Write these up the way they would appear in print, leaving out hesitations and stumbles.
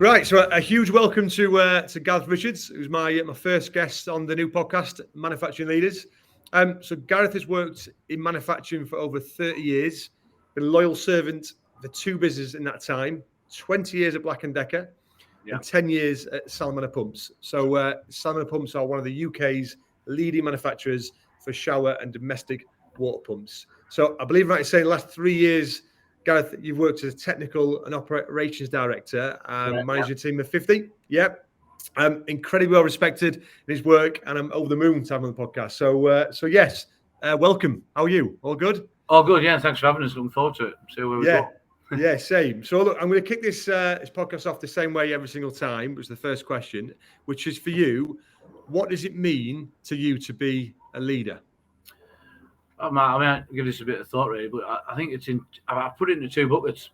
Right, so a huge welcome to Gareth Richards, who's my first guest on the new podcast, Manufacturing Leaders. So Gareth has worked in manufacturing for over 30 years, been a loyal servant for two businesses in that time, 20 years at Black & Decker and 10 years at Salamander Pumps. So Salamander Pumps are one of the UK's leading manufacturers for shower and domestic water pumps. So I believe I'm right in saying the last 3 years, Gareth, you've worked as a technical and operations director, managed a team of 50. Yep. Incredibly well respected in his work, and I'm over the moon to have him on the podcast. So yes, welcome. How are you? All good? All good, yeah. Thanks for having us. Looking forward to it. See where we go. Yeah, same. So look, I'm going to kick this podcast off the same way every single time. It was the first question, which is for you. What does it mean to you to be a leader? I mean, I give this a bit of thought, really, but I think I've put it into two buckets.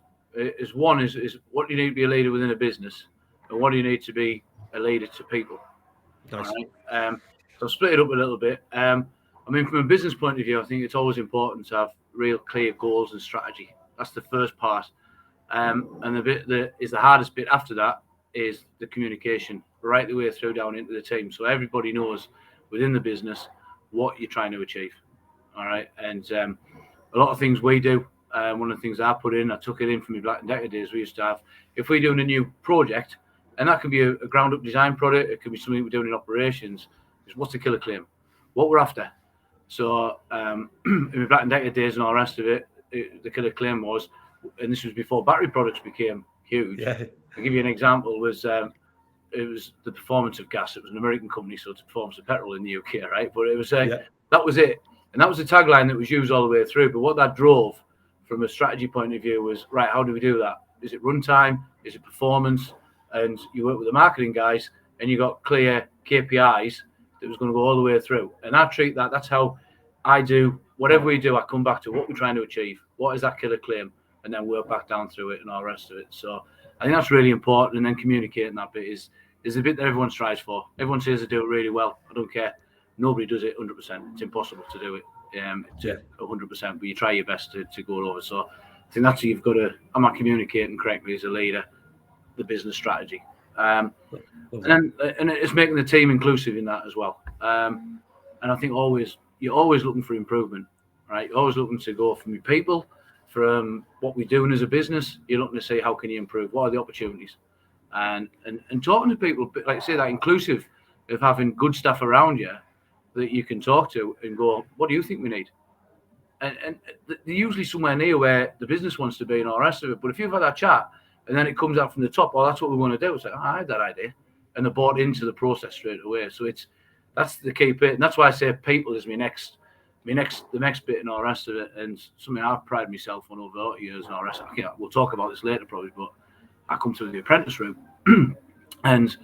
One is what do you need to be a leader within a business, and what do you need to be a leader to people. Nice. Right? So I've split it up a little bit. I mean, from a business point of view, I think it's always important to have real clear goals and strategy. That's the first part. And the bit that is the hardest bit after that is the communication right the way through down into the team. So everybody knows within the business what you're trying to achieve. All right. And a lot of things we do, one of the things I took it in from my Black & Decker days, we used to have, if we're doing a new project, and that can be a ground up design product, it could be something we're doing in operations, is what's the killer claim? What we're after. So in my Black & Decker days and all the rest of it, the killer claim was, and this was before battery products became huge. Yeah. I'll give you an example, it was the performance of gas. It was an American company, so it's the performance of petrol in the UK, right? But it was that was it. And that was the tagline that was used all the way through. But what that drove from a strategy point of view was, right, how do we do that? Is it runtime? Is it performance? And you work with the marketing guys and you got clear KPIs that was going to go all the way through. And I treat that's how I do whatever we do. I come back to what we're trying to achieve. What is that killer claim? And then work back down through it and all the rest of it. So I think that's really important. And then communicating that bit is the bit that everyone strives for. Everyone says they do it really well. I don't care. Nobody does it 100%. It's impossible to do it 100%, but you try your best to go over. So I think that's you've got to, am I communicating correctly as a leader, the business strategy. And it's making the team inclusive in that as well. And I think you're always looking for improvement, right? You're always looking to go from your people, from what we're doing as a business. You're looking to see how can you improve? What are the opportunities? And talking to people, like I say, that inclusive of having good stuff around you that you can talk to and go, what do you think we need? And they're usually somewhere near where the business wants to be and all the rest of it. But if you've had that chat and then it comes out from the top, oh, that's what we want to do. It's like, I had that idea. And they're bought into the process straight away. So that's the key bit. And that's why I say people is the next bit and all the rest of it. And something I've prided myself on over 30 years and all the rest of it. We'll talk about this later probably, but I come through the apprentice route. And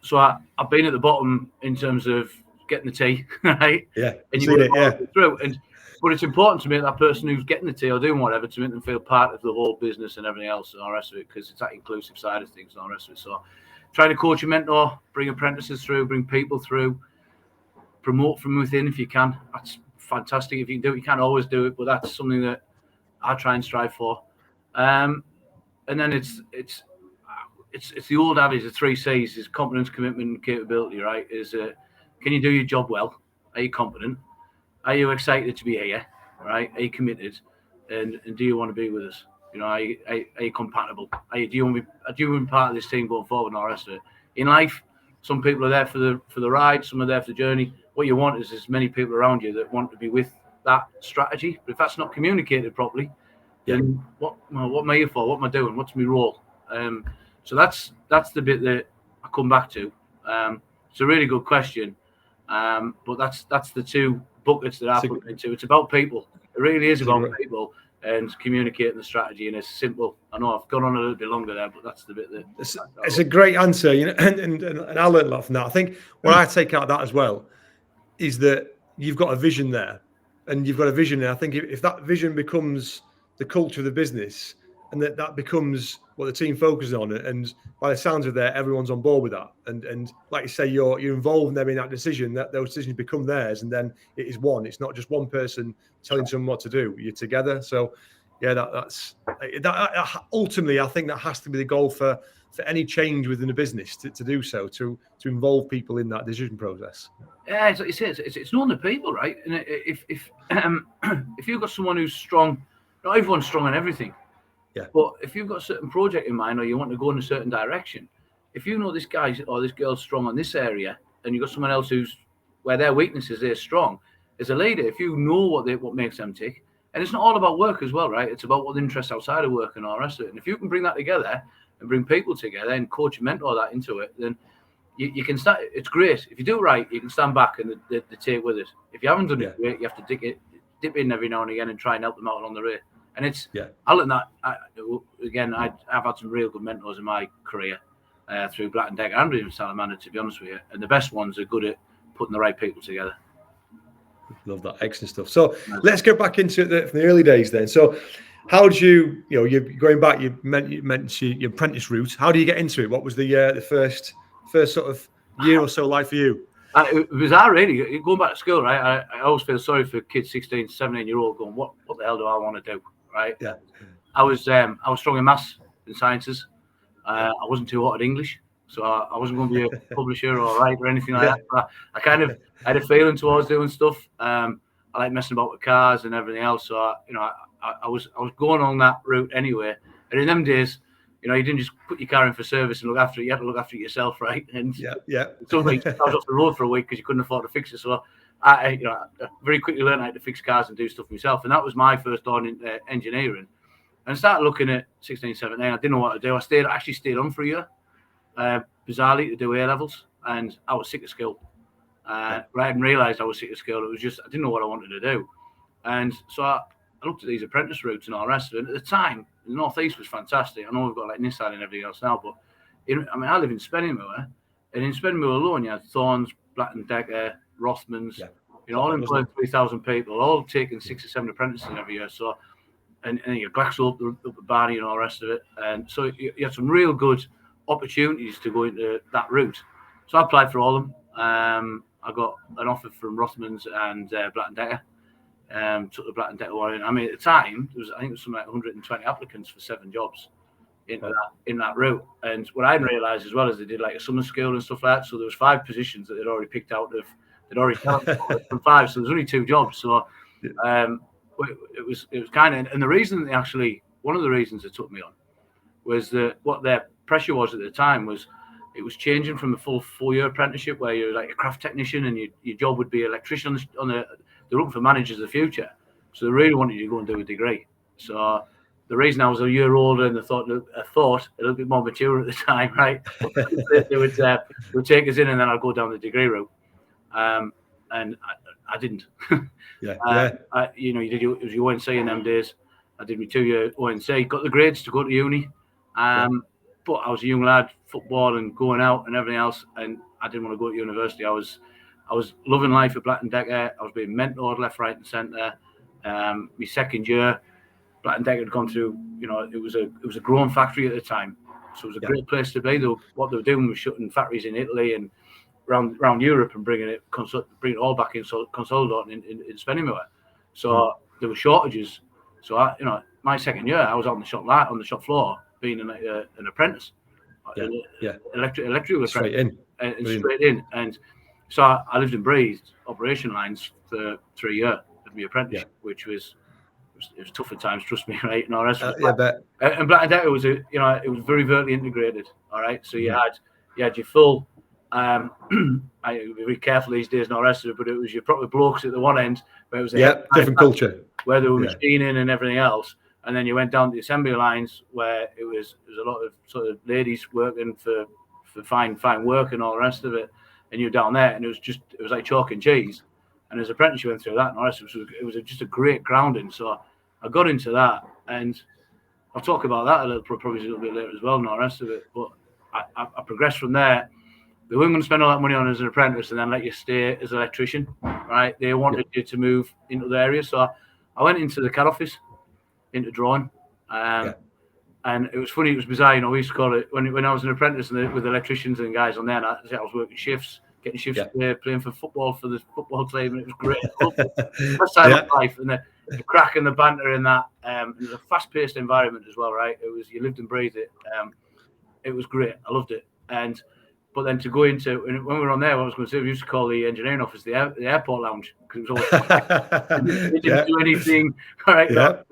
so I've been at the bottom in terms of getting the tea, right? Yeah. And you it through. But it's important to make that person who's getting the tea or doing whatever to make them feel part of the whole business and everything else and all the rest of it, because it's that inclusive side of things and all the rest of it. So trying to coach and mentor, bring apprentices through, bring people through, promote from within if you can. That's fantastic. If you can do it, you can't always do it, but that's something that I try and strive for. And then it's the old adage, the 3 C's, is competence, commitment, and capability, right? Can you do your job well? Are you competent? Are you excited to be here? Right? Are you committed? And do you want to be with us? You know, are you compatible? Do you want to be part of this team going forward and all the rest of it? In life, some people are there for the ride, some are there for the journey. What you want is as many people around you that want to be with that strategy. But if that's not communicated properly, then what am I here for? What am I doing? What's my role? So that's the bit that I come back to. It's a really good question, but that's the two buckets that I put into. It's about people. It really is about people and communicating the strategy. And it's simple. I know I've gone on a little bit longer there, but that's the bit that. It's a great answer, you know, and I learned a lot from that. I think what I take out of that as well is that you've got a vision there, and you've got a vision there. I think if that vision becomes the culture of the business, and that becomes what the team focuses on, and by the sounds of that, everyone's on board with that. And like you say, you're involved in them in that decision. That those decisions become theirs, and then it is one. It's not just one person telling someone what to do. You're together. So Yeah, that's ultimately, I think that has to be the goal for any change within a business to do so, to involve people in that decision process. Yeah, it's knowing the people, right? And if you've got someone who's strong, not everyone's strong on everything. Yeah. But if you've got a certain project in mind or you want to go in a certain direction, if you know this guy or this girl's strong on this area, and you've got someone else who's where their weakness is they're strong, as a leader, if you know what makes them tick, and it's not all about work as well, right? It's about what interests outside of work and all the rest of it. And if you can bring that together and bring people together and coach and mentor that into it, then you can start. It's great. If you do it right, you can stand back and they take with it. If you haven't done it great, you have to dip in every now and again and try and help them out along the way. And it's, I learned that, I've had some real good mentors in my career through Black & Decker and even Salamander, to be honest with you. And the best ones are good at putting the right people together. Love that. Excellent stuff. So let's get back into it from the early days then. So how did you're going back, you mentioned your apprentice route. How do you get into it? What was the first sort of year or so like for you? It was bizarre, really. Going back to school, right? I always feel sorry for kids 16, 17-year-old going, what the hell do I want to do, right? Yeah. I was strong in maths and sciences. I wasn't too hot at English, so I wasn't going to be a publisher or a writer or anything like that. But I kind of had a feeling towards doing stuff. I like messing about with cars and everything else. So I was going on that route anyway. And in them days, you didn't just put your car in for service and look after it. You had to look after it yourself, right? And some weeks I was off the road for a week because you couldn't afford to fix it. So I very quickly learned how to fix cars and do stuff myself. And that was my first door in engineering. And I started looking at 16, 17. I didn't know what to do. I actually stayed on for a year, bizarrely, to do A-levels. And I was sick of school. I hadn't realised I was sick of school. It was just, I didn't know what I wanted to do. And so I looked at these apprentice routes and all the rest of it. And at the time, the North East was fantastic. I know we've got like Nissan and everything else now, but I live in Spennymoor, and in Spennymoor alone, you had Thorns, Black & Decker, Rothmans, all employing 3,000 people, all taking 6 or 7 apprentices every year. So, and you Glaxo up at Barney and all the rest of it. And so you had some real good opportunities to go into that route. So I applied for all of them. I got an offer from Rothmans and Black & Decker. Took the Black & Decker one. I mean, at the time, I think it was something like 120 applicants for 7 jobs in that route. And what I didn't realise as well is they did like a summer school and stuff like that. So there was 5 positions that they'd already picked out of. They'd already counted from 5. So there's only 2 jobs. So it was kind of, and the reason one of the reasons they took me on was that what their pressure was at the time was it was changing from a full 4-year apprenticeship where you're like a craft technician and your job would be electrician they're looking for managers of the future. So they really wanted you to go and do a degree. So the reason I was a year older and I thought a little bit more mature at the time, right? they would take us in and then I'd go down the degree route. And I didn't. You did it was your ONC in them days. I did my 2-year ONC, got the grades to go to uni. But I was a young lad, football and going out and everything else, and I didn't want to go to university. I was loving life at Black & Decker. I was being mentored left, right, and centre. My second year, Black & Decker had gone through. It was a growing factory at the time, so it was a great place to be. What they were doing was shutting factories in Italy and around Europe and bringing it all back in consolidating in Spennymoor. So there were shortages. So my second year, I was on the shop floor being an apprentice, electrical apprentice, straight in. And so I lived and breathed operation lines for 3 years of my apprenticeship, which was tough at times, trust me, right? And all the rest of it. And Black & Decker was it was very vertically integrated. All right, so you had your full. I be very careful these days and all the rest of it, but it was your proper blokes at the one end where it was different culture where they were machining and everything else. And then you went down to the assembly lines where it was a lot of sort of ladies working for fine work and all the rest of it. And you're down there, and it was like chalk and cheese. And as an apprentice, you went through that, and all the rest of it was just a great grounding. So I got into that, and I'll talk about that probably a little bit later as well, and all the rest of it. But I progressed from there. They weren't going to spend all that money on as an apprentice and then let you stay as an electrician, right? They wanted you to move into the area. So I went into the CAD office, into drawing. And it was funny, it was bizarre, we used to call it, when I was an apprentice with electricians and guys on there, and I was working shifts, getting shifts playing for football for the football team, and it was great. First time of life. And the crack and the banter in that. It was a fast-paced environment as well, right? It was, you lived and breathed it. It was great. I loved it. But then to go into, and when we were on there, what I was going to say, we used to call the engineering office the airport lounge, because it was always we didn't do anything, right? Yeah.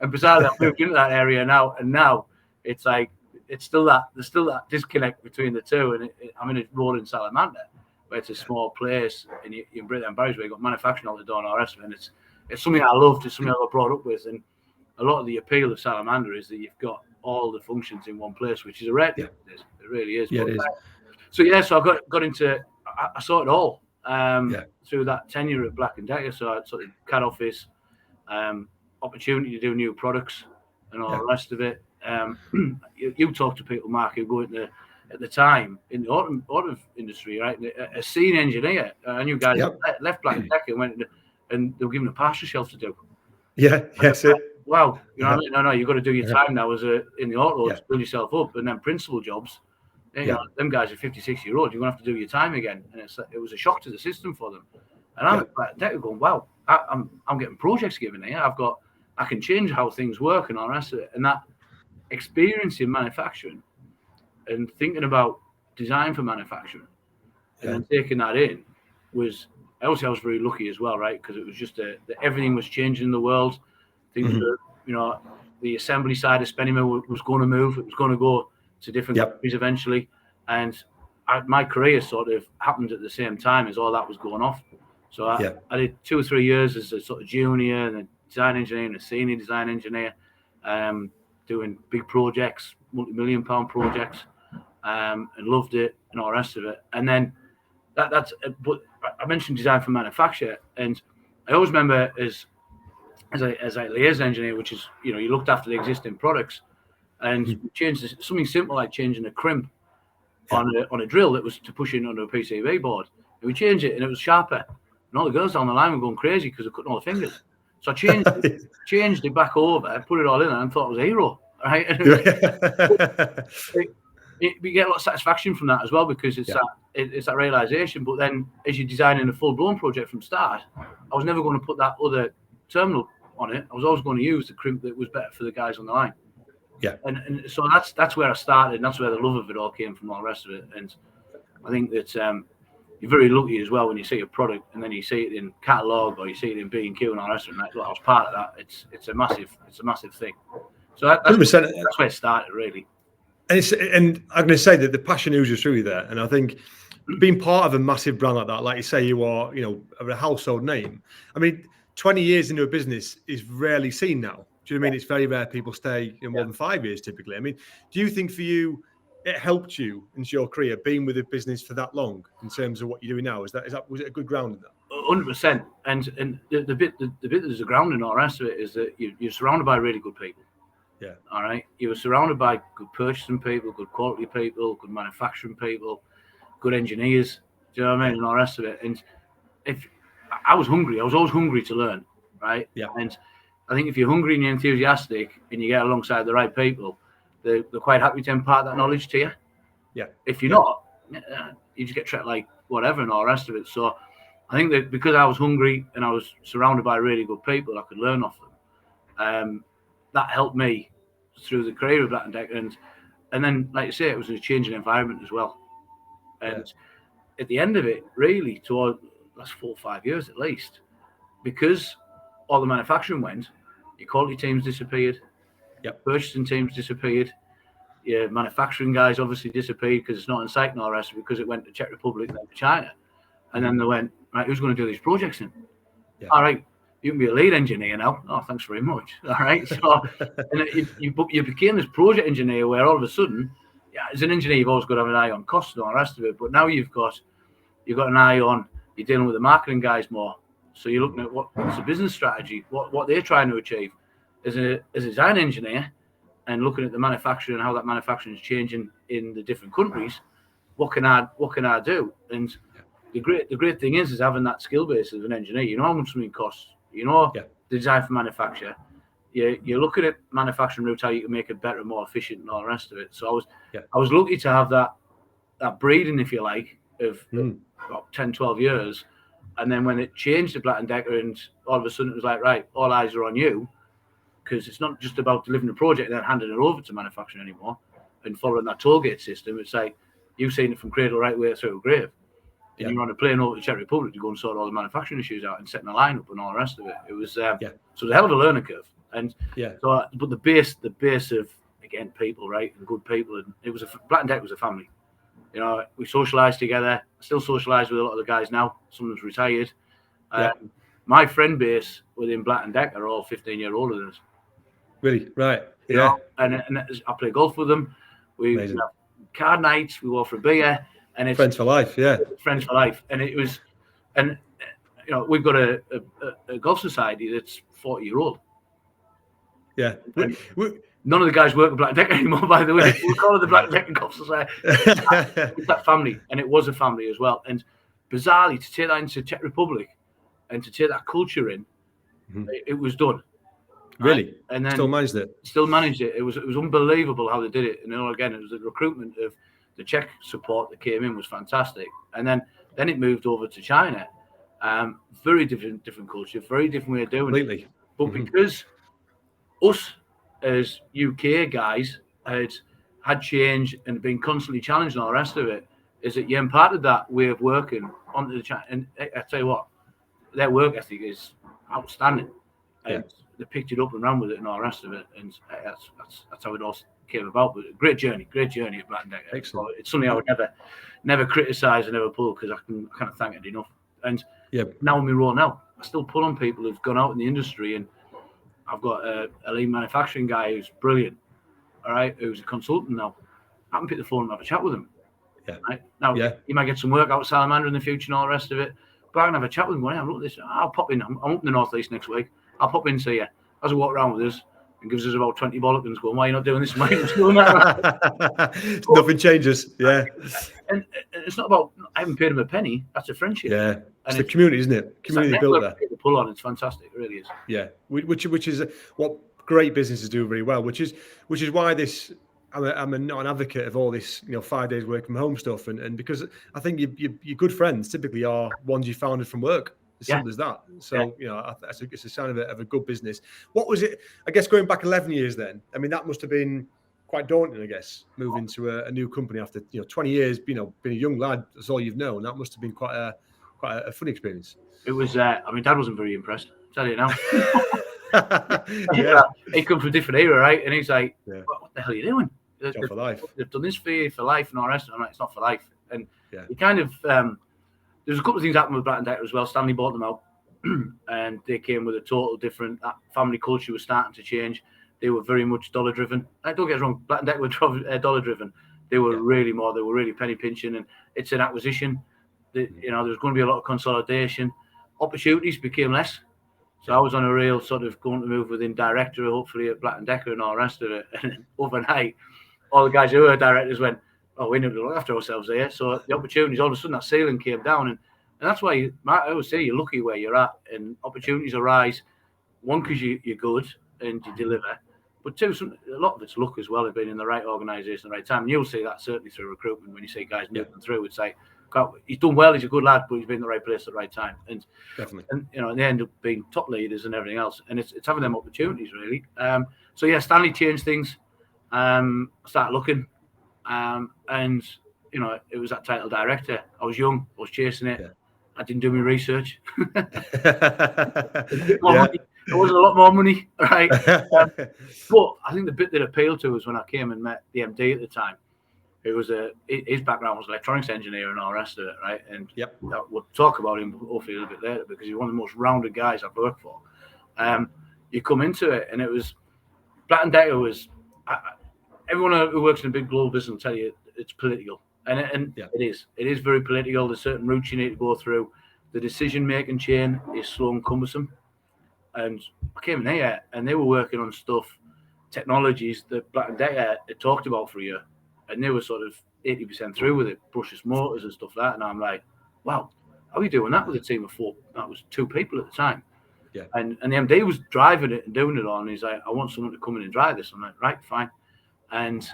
And besides that, I moved into that area now, and now it's like there's still that disconnect between the two. And I'm in a role in Salamander, where it's a small place, and you can break down barriers where you've got manufacturing out the door and all the rest of it. And it's something I loved, it's something I got brought up with, and a lot of the appeal of Salamander is that you've got all the functions in one place, which is a rare thing. It really is. Yeah, it is. So I got into, I saw it all through that tenure at Black & Decker. So I sort of CAD office, opportunity to do new products and all the rest of it. You talk to people, Mark, who go into, at the time, in the auto industry, right? A senior engineer, I knew guys left Black & Decker and went and they were given a partial shelf to do. Yeah, yes. Wow, you know what I mean? No, you've got to do your time now as in the auto, build yourself up, and then principal jobs. You know, them guys are 56-year-olds. You're going to have to do your time again, and it was a shock to the system for them. And I'm like, going, wow, I'm getting projects given here. I can change how things work and all the rest of it. And that experience in manufacturing and thinking about design for manufacturing and then taking that in was, I was very lucky as well, right? Because it was just that everything was changing in the world. Things were, you know, the assembly side of spending was going to move. It was going to go to different countries eventually, and my career sort of happened at the same time as all that was going off. So I did 2 or 3 years as a sort of junior and a design engineer and a senior design engineer, doing big projects, multi-million-pound projects, and loved it and all the rest of it. And then that's but I mentioned design for manufacture, and I always remember as a liaison engineer, which is, you know, you looked after the existing products. And changed something simple like changing a crimp on a drill that was to push in onto a PCB board. And we changed it, and it was sharper. And all the girls down the line were going crazy because they're cutting all the fingers. So I changed it back over, put it all in, and thought it was a hero. Right? We get a lot of satisfaction from that as well, because it's that realization. But then, as you're designing a full blown project from start, I was never going to put that other terminal on it. I was always going to use the crimp that was better for the guys on the line. Yeah, and so that's where I started, and that's where the love of it all came from, all the rest of it. And I think that you're very lucky as well when you see a product and then you see it in catalogue or you see it in B&Q and all the rest of it. Like, look, I was part of that. It's a massive thing. So that's where it started, really. And I'm going to say that the passion oozes through you there, and I think being part of a massive brand like that, like you say, you are, you know, a household name. I mean, 20 years into a business is rarely seen now. Do you know what I mean? It's very rare people stay more than 5 years typically. I mean, do you think for you it helped you into your career being with a business for that long in terms of what you're doing now? Was it a good ground in that? 100%. And the bit that's the ground and all the rest of it is that you're surrounded by really good people. Yeah. All right. You were surrounded by good purchasing people, good quality people, good manufacturing people, good engineers. Do you know what I mean? And all the rest of it. And if I was hungry, I was always hungry to learn. Right. Yeah. And I think if you're hungry and you're enthusiastic and you get alongside the right people, they're quite happy to impart that knowledge to you. Yeah. If you're not, you just get treated like whatever and all the rest of it. So I think that because I was hungry and I was surrounded by really good people, I could learn off them. That helped me through the career of Black & Decker. And then, like you say, it was a changing environment as well. And at the end of it, really, toward the last 4 or 5 years at least, because all the manufacturing went, your quality teams disappeared, purchasing teams disappeared, your manufacturing guys obviously disappeared because it's not in sight and all the rest of it, because it went to Czech Republic and then to China. And then they went, right, who's going to do these projects then? Yeah. All right, you can be a lead engineer now. Oh, thanks very much. All right. So and you became this project engineer where all of a sudden, as an engineer, you've always got to have an eye on cost and all the rest of it. But now you've got an eye on, you're dealing with the marketing guys more. So you're looking at what's the business strategy, what they're trying to achieve as a design engineer, and looking at the manufacturing and how that manufacturing is changing in the different countries. What can I do? And the great thing is having that skill base as an engineer. You know how much something costs. You know the design for manufacture. You're looking at manufacturing routes, how you can make it better, more efficient, and all the rest of it. So I was lucky to have that breeding, if you like, of about 10, 12 years And then when it changed to Black & Decker, and all of a sudden it was like, right, all eyes are on you, because it's not just about delivering a project and then handing it over to manufacturing anymore and following that tollgate system. It's like you've seen it from cradle right way through a grave. And you're on a plane over to Czech Republic to go and sort all the manufacturing issues out and setting the line up and all the rest of it. It was so it was a hell of a learning curve. And so, but the base of, again, people, right, and good people, and it was Black & Decker was a family. You know, we socialised together. I still socialise with a lot of the guys now. Some of them's retired. My friend base within Black & Decker are all 15 years older than us. Really? Right. You know? And I play golf with them. We have card nights. We go for a beer. And it's friends for life. Yeah. Friends for life. And it was, and you know, we've got a golf society that's 40-year-old. Yeah. None of the guys work at Black & Decker anymore, by the way. We call it the Black & Decker Golf Society. It's that family, and it was a family as well. And bizarrely, to take that into Czech Republic and to take that culture in, it was done. Really? Right? And then still managed it. Still managed it. It was unbelievable how they did it. And again, it was the recruitment of the Czech support that came in was fantastic. And then it moved over to China. Very different culture, very different way of doing it. But because us as UK guys had changed and been constantly challenged and all the rest of it, is that you imparted that way of working onto the China. And I tell you what, their work ethic is outstanding. And they picked it up and ran with it and all the rest of it. And that's how it all came about. But great journey at Black & Decker. Excellent. So it's something I would never criticise and never pull, because I can't thank it enough. And now in my role now, I still pull on people who've gone out in the industry, and I've got a lean manufacturing guy who's brilliant, all right, who's a consultant now. I can pick the phone and have a chat with him. Yeah. Right? Now, you might get some work out of Salamander in the future and all the rest of it, but I can have a chat with him. Well, look at this. I'll pop in. I'm up in the Northeast next week. I'll pop in and see you. As I walk around with us and gives us about 20 bollockins going, why are you not doing this? Why are you not doing that? Nothing changes. Yeah. And it's not about, I haven't paid him a penny. That's a friendship. Yeah. It's the community, isn't it? Community built there. To pull on. It's fantastic. It really is. Yeah. Which is what great businesses do very well, which is why this, I'm not an advocate of all this, 5 days work from home stuff. And because I think your good friends typically are ones you founded from work. As simple as that. So, it's a sign of a good business. What was it, I guess, going back 11 years then? I mean, that must have been quite daunting, I guess, moving to a new company after, 20 years, being a young lad, that's all you've known. That must have been quite a fun experience. It was, Dad wasn't very impressed. I'll tell you now. He come from a different era, right? And he's like, what the hell are you doing? Job for life. They've done this for you for life and all the rest. I'm like, it's not for life. And he kind of... there's a couple of things happened with Black & Decker as well. Stanley bought them out, and they came with a total different. That family culture was starting to change. They were very much dollar driven. Don't get us wrong, Black & Decker were dollar driven. They were really more. They were really penny pinching, and it's an acquisition. There's going to be a lot of consolidation. Opportunities became less. So I was on a real sort of going to move within director, hopefully at Black & Decker and all the rest of it. And overnight, all the guys who were directors went, oh, we need to look after ourselves here. So the opportunities, all of a sudden, that ceiling came down. And that's why I always say you're lucky where you're at. And opportunities arise, one, because you're good and you deliver. But two, a lot of it's luck as well, of being in the right organisation at the right time. And you'll see that certainly through recruitment when you see guys moving through. It's like, God, he's done well, he's a good lad, but he's been in the right place at the right time. And definitely. And they end up being top leaders and everything else. And it's having them opportunities, really. Stanley changed things. I started looking. And it was that title director. I was young, I was chasing it. I didn't do my research. There wasn't a lot more money, right? But I think the bit that appealed to was when I came and met the MD at the time. It was his background was electronics engineer and all the rest of it, right? And we'll talk about him hopefully a little bit later, because he's one of the most rounded guys I've worked for. You come into it, and it was Black & Decker was. Everyone who works in a big global business will tell you it's political, and it is. It is very political. There's certain routes you need to go through. The decision-making chain is slow and cumbersome. And I came in here, and they were working on stuff, technologies that Black & Decker had talked about for a year, and they were sort of 80% through with it, brushless motors and stuff like that. And I'm like, wow, how are you doing that with a team of 4? That was 2 people at the time. Yeah. And the MD was driving it and doing it all, and he's like, I want someone to come in and drive this. I'm like, right, fine. And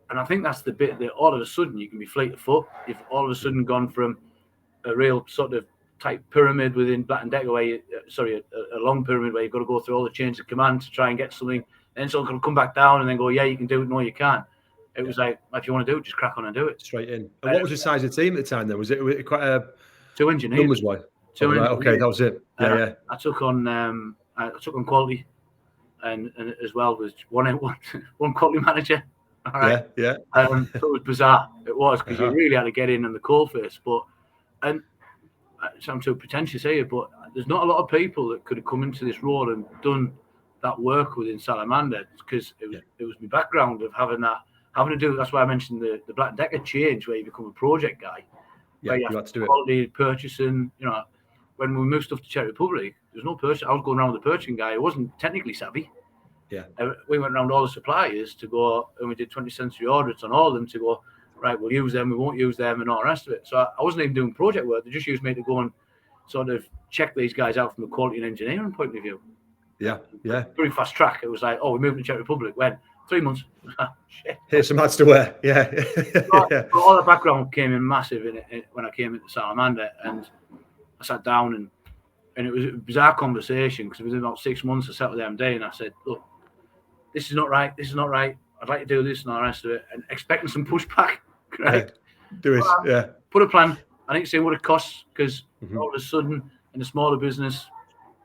I think that's the bit that all of a sudden you can be fleet of foot. You've all of a sudden gone from a real sort of type pyramid within Black & Decker where a long pyramid where you've got to go through all the chains of command to try and get something, and someone can come back down and then go, yeah, you can do it, no, you can't. It was like, if you want to do it, just crack on and do it. Straight in. And what was the size of the team at the time then? Was it quite a 2 engineers? Numbers wise. Two right, engineers. okay, that was it. Yeah. I took on quality, and as well was one quality manager. All right. Yeah. So it was bizarre. It was, because you really had to get in the coal face. But and I'm too pretentious here, but there's not a lot of people that could have come into this role and done that work within Salamander, because it was my background of having to do. That's why I mentioned the Black & Decker change, where you become a project guy. Yeah, you had to do quality, purchasing. You know, when we moved stuff to Czech Republic, there's no purchase. I was going around with the purchasing guy who wasn't technically savvy. Yeah. We went around all the suppliers to go, and we did 20th century audits on all of them to go, right, we'll use them, we won't use them, and all the rest of it. So I wasn't even doing project work. They just used me to go and sort of check these guys out from a quality and engineering point of view. Yeah. Very fast track. It was like, we're moving to Czech Republic. When? 3 months. Shit. Here's some hats to wear. Yeah. All the background came in massive when I came into Salamander, and I sat down and it was a bizarre conversation, because within about 6 months I sat with the MD and I said, look, this is not right. I'd like to do this and all the rest of it, and expecting some pushback. Right? Yeah. Do it. Yeah. Put a plan. I didn't say what it costs, because all of a sudden in a smaller business,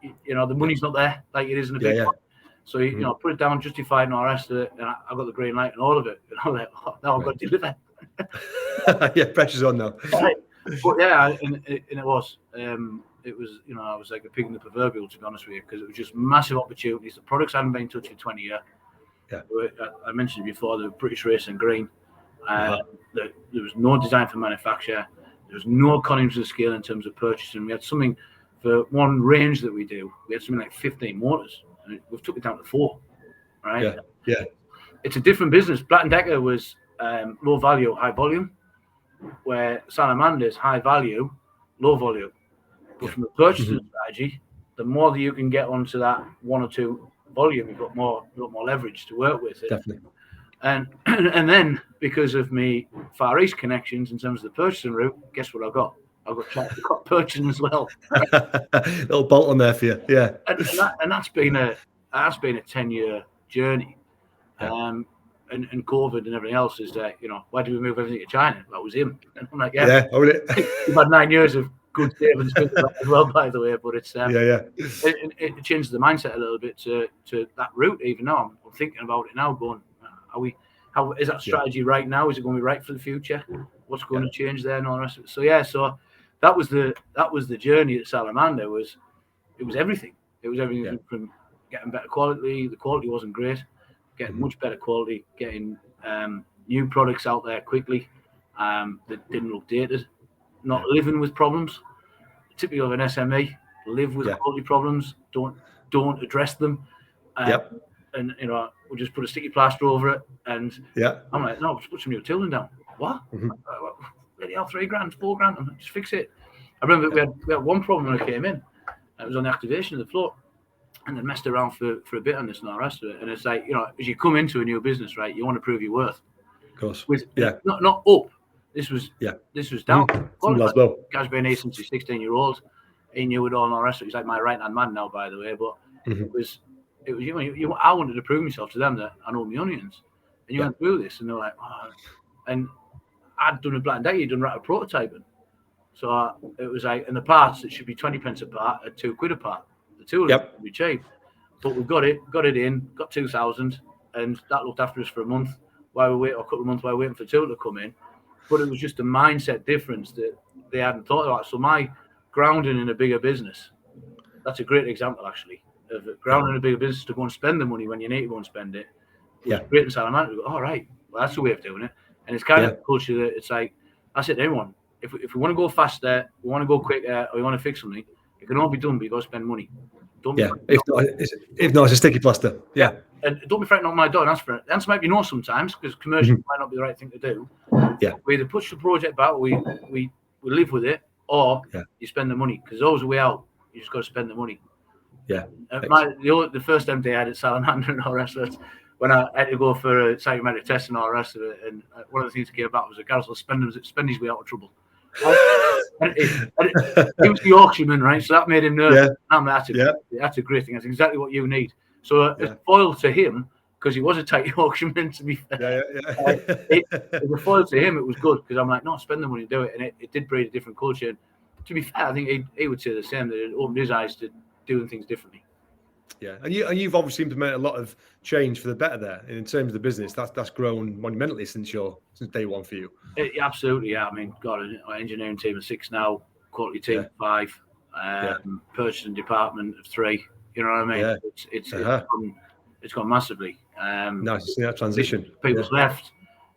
you know, the money's not there like it is in a big one. So you know, put it down, justified, and all the rest of it, and I got the green light and all of it. And I'm like, now I've got to deliver. Yeah, pressure's on now. Right. But yeah, and it was. It was, you know, I was like a pig in the proverbial, to be honest with you, because it was just massive opportunities. The products hadn't been touched for 20 years. Yeah. I mentioned before, the British Race and Green. There was no design for manufacture. There was no economies of scale in terms of purchasing. We had something for one range that we do. We had something like 15 motors, and we've took it down to 4. Right? Yeah. It's a different business. Black & Decker was low value, high volume, where Salamander's high value, low volume. But from a purchasing strategy, the more that you can get onto that 1 or 2 volume, you've got more leverage to work with. Definitely. And then, because of me Far East connections in terms of the purchasing route, guess what I've got? I've got purchasing as well. Little bolt on there for you. Yeah. And that's been a 10-year journey. And COVID and everything else is that, you know, why did we move everything to China? That was him. And I'm like, yeah. You've had 9 years of good savings as well, by the way. But it's it changed the mindset a little bit to that route. Even now, I'm thinking about it now, going, how is that strategy right now? Is it going to be right for the future? What's going to change there and all the rest of it? So that was the journey at Salamander. It was everything. It was everything from getting better quality. The quality wasn't great. Getting much better quality. Getting new products out there quickly that didn't look dated. Not living with problems. Typical of an SME, live with quality problems. Don't address them. And you know, we'll just put a sticky plaster over it. And I'm like, no, just put some new tooling down. What? Bloody hell, $3,000, $4,000. I'm like, just fix it. I remember we had one problem when I came in. It was on the activation of the floor, and they messed around for a bit on this and all the rest of it. And it's like, you know, as you come into a new business, right, you want to prove your worth. Of course. Not up. This was down. As well. Guy's been here since he's 16-year-old. He knew it all and all the rest of it. He's like my right-hand man now, by the way. But it was you know, I wanted to prove myself to them that I know my onions. And you went through this, and they're like, and I'd done a Black & Decker, you'd done rapid prototyping. So it was like, and the parts that should be 20 pence a part are £2 a part. The tool would be cheap. But we got it in, got 2,000, and that looked after us for a month while we wait, or a couple of months while we waiting for the tool to come in. But it was just a mindset difference that they hadn't thought about. So my grounding in a bigger business, that's a great example actually, of grounding in a bigger business to go and spend the money when you need to go and spend it. Great in Salamander. We go, all right, well, that's the way of doing it. And it's kind of a culture that it's like, I said to everyone, if we want to go faster, we want to go quicker, or we want to fix something, it can all be done, but you've got to spend money. Don't be if not, it's a sticky plaster. Yeah. And don't be frightened on my door and ask for it. The answer might be no sometimes, because commercial might not be the right thing to do. Yeah. We either push the project back, we live with it, or you spend the money, because there's always a way out. You just got to spend the money. Yeah. The first MD I had at Salamander and all the rest of it, when I had to go for a psychometric test and all the rest of it, and one of the things that came about was that Gareth will spend his way out of trouble. He was the Yorkshireman, right? So that made him nervous. Yeah. That's a great thing. That's exactly what you need. So it's foil to him, because he was a tight Yorkshireman, to be fair. As a foil to him, it was good, because I'm like, no, spend the money, do it. And it did breed a different culture. And to be fair, I think he would say the same, that it opened his eyes to doing things differently. Yeah, and you've obviously implemented a lot of change for the better there. And in terms of the business, that's grown monumentally since day one for you. Absolutely, yeah. I mean, got an engineering team of 6 now, quality team of 5, purchasing department of 3. You know what I mean? Yeah. It's gone massively. Nice to see that transition. People's left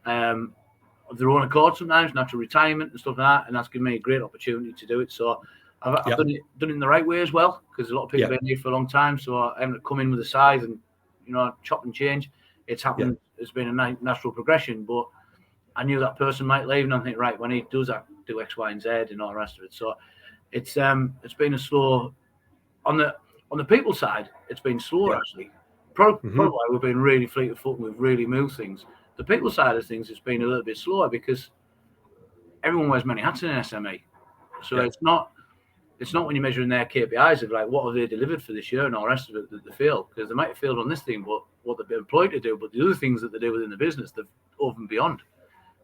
of their own accord sometimes, natural retirement and stuff like that, and that's given me a great opportunity to do it. So I've done it in the right way as well, because a lot of people have been here for a long time. So I haven't come in with a scythe and chop and change. It's happened. It's been a natural progression, but I knew that person might leave, and I think, right, when he does that, do X, Y, and Z, and all the rest of it. So it's been a slow on the people side. It's been slower actually. Probably we've been really fleet of foot and we've really moved things. The people side of things has been a little bit slower, because everyone wears many hats in an SME. So it's not when you're measuring their KPIs of like, what have they delivered for this year and all the rest of it that they failed, because they might have failed on this thing, but what they've been employed to do, but the other things that they do within the business, they've over and beyond.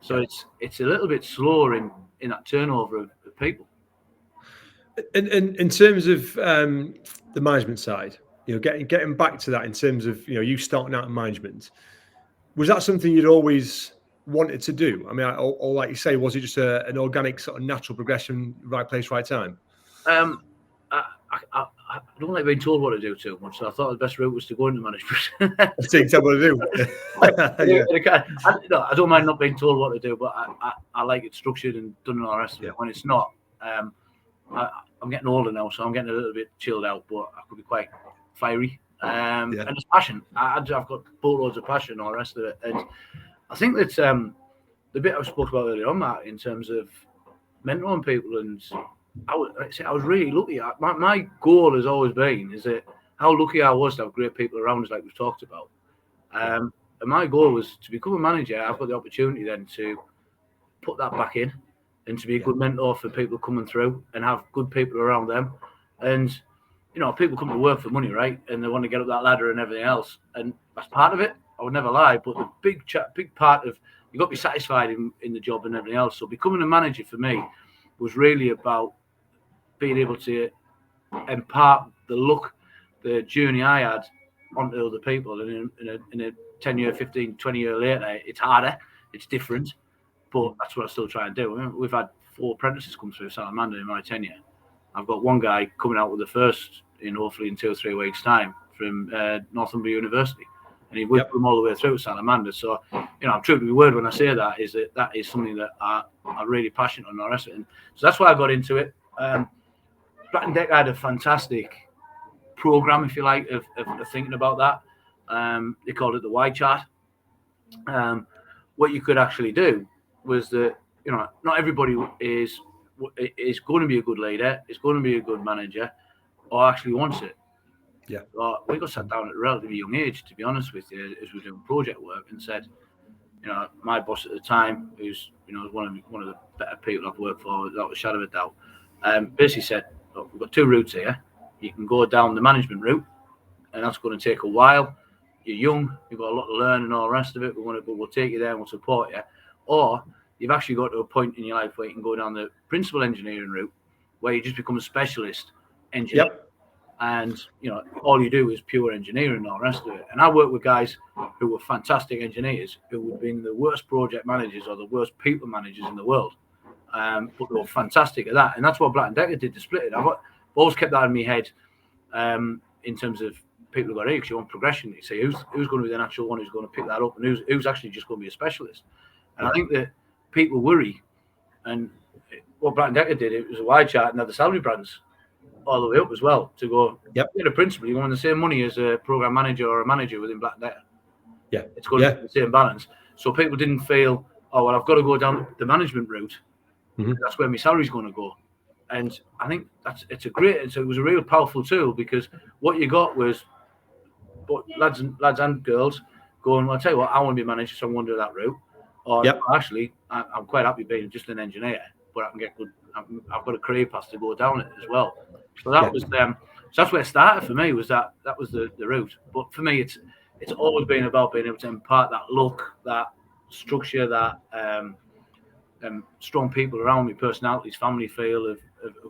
So it's a little bit slower in that turnover of people. And in terms of the management side, getting back to that, in terms of you starting out in management, was that something you'd always wanted to do? I mean, or like you say, was it just an organic sort of natural progression, right place, right time? I don't like being told what to do too much, so I thought the best route was to go into management. Tell what to do. I don't mind not being told what to do, but I like it structured and done and all the rest of it. When it's not, I'm getting older now, so I'm getting a little bit chilled out, but I could be quite fiery. And it's passion. I've got boatloads of passion and all the rest of it. And I think that the bit I spoke about earlier on, Matt, in terms of mentoring people, and I was really lucky. My goal has always been is that how lucky I was to have great people around us, like we've talked about. And my goal was to become a manager. I've got the opportunity then to put that back in and to be a good mentor for people coming through and have good people around them. And people come to work for money, right? And they want to get up that ladder and everything else. And that's part of it. I would never lie. But the big part of, you've got to be satisfied in the job and everything else. So becoming a manager for me was really about being able to impart the look, the journey I had onto other people. And in a 10-year, 15, 20-year later, it's harder, it's different. But that's what I still try and do. We've had 4 apprentices come through Salamander in my tenure. I've got one guy coming out with the first hopefully in 2 or 3 weeks' time from Northumbria University, and he worked them all the way through Salamander. So, I'm true to my word when I say that is something that I'm really passionate on the rest of it. And so that's why I got into it. Black & Decker had a fantastic program, if you like, of thinking about that. They called it the Y chart. What you could actually do was that not everybody is going to be a good leader, is going to be a good manager, or actually wants it. Yeah. We got sat down at a relatively young age, to be honest with you, as we were doing project work, and said, my boss at the time, who's one of the better people I've worked for without a shadow of a doubt, basically said, look, we've got 2 routes here. You can go down the management route, and that's going to take a while. You're young, you've got a lot to learn and all the rest of it. We'll take you there and we'll support you. Or you've actually got to a point in your life where you can go down the principal engineering route, where you just become a specialist engineer. And all you do is pure engineering and all the rest of it. And I work with guys who were fantastic engineers, who would have been the worst project managers or the worst people managers in the world, but they were fantastic at that. And that's what Black & Decker did to split it. I've always kept that in my head in terms of people who got here, because you want progression. You say who's going to be the natural one who's going to pick that up, and who's actually just going to be a specialist. And I think that people worry, and what Black & Decker did, it was a Y chart and had the salary brands all the way up as well, to go, you're a principal, you want the same money as a program manager or a manager within Black & Decker. It's going to be the same balance. So people didn't feel, oh, well, I've got to go down the management route. That's where my salary's going to go. And I think it was a real powerful tool, because what you got was lads and girls going, well, I'll tell you what, I want to be a manager, so I'm going to do that route. Or actually, I'm quite happy being just an engineer, but I can get I've got a career path to go down it as well. So that was so that's where it started for me. Was that was the route. But for me, it's always been about being able to impart that look, that structure, that strong people around me, personalities, family feel of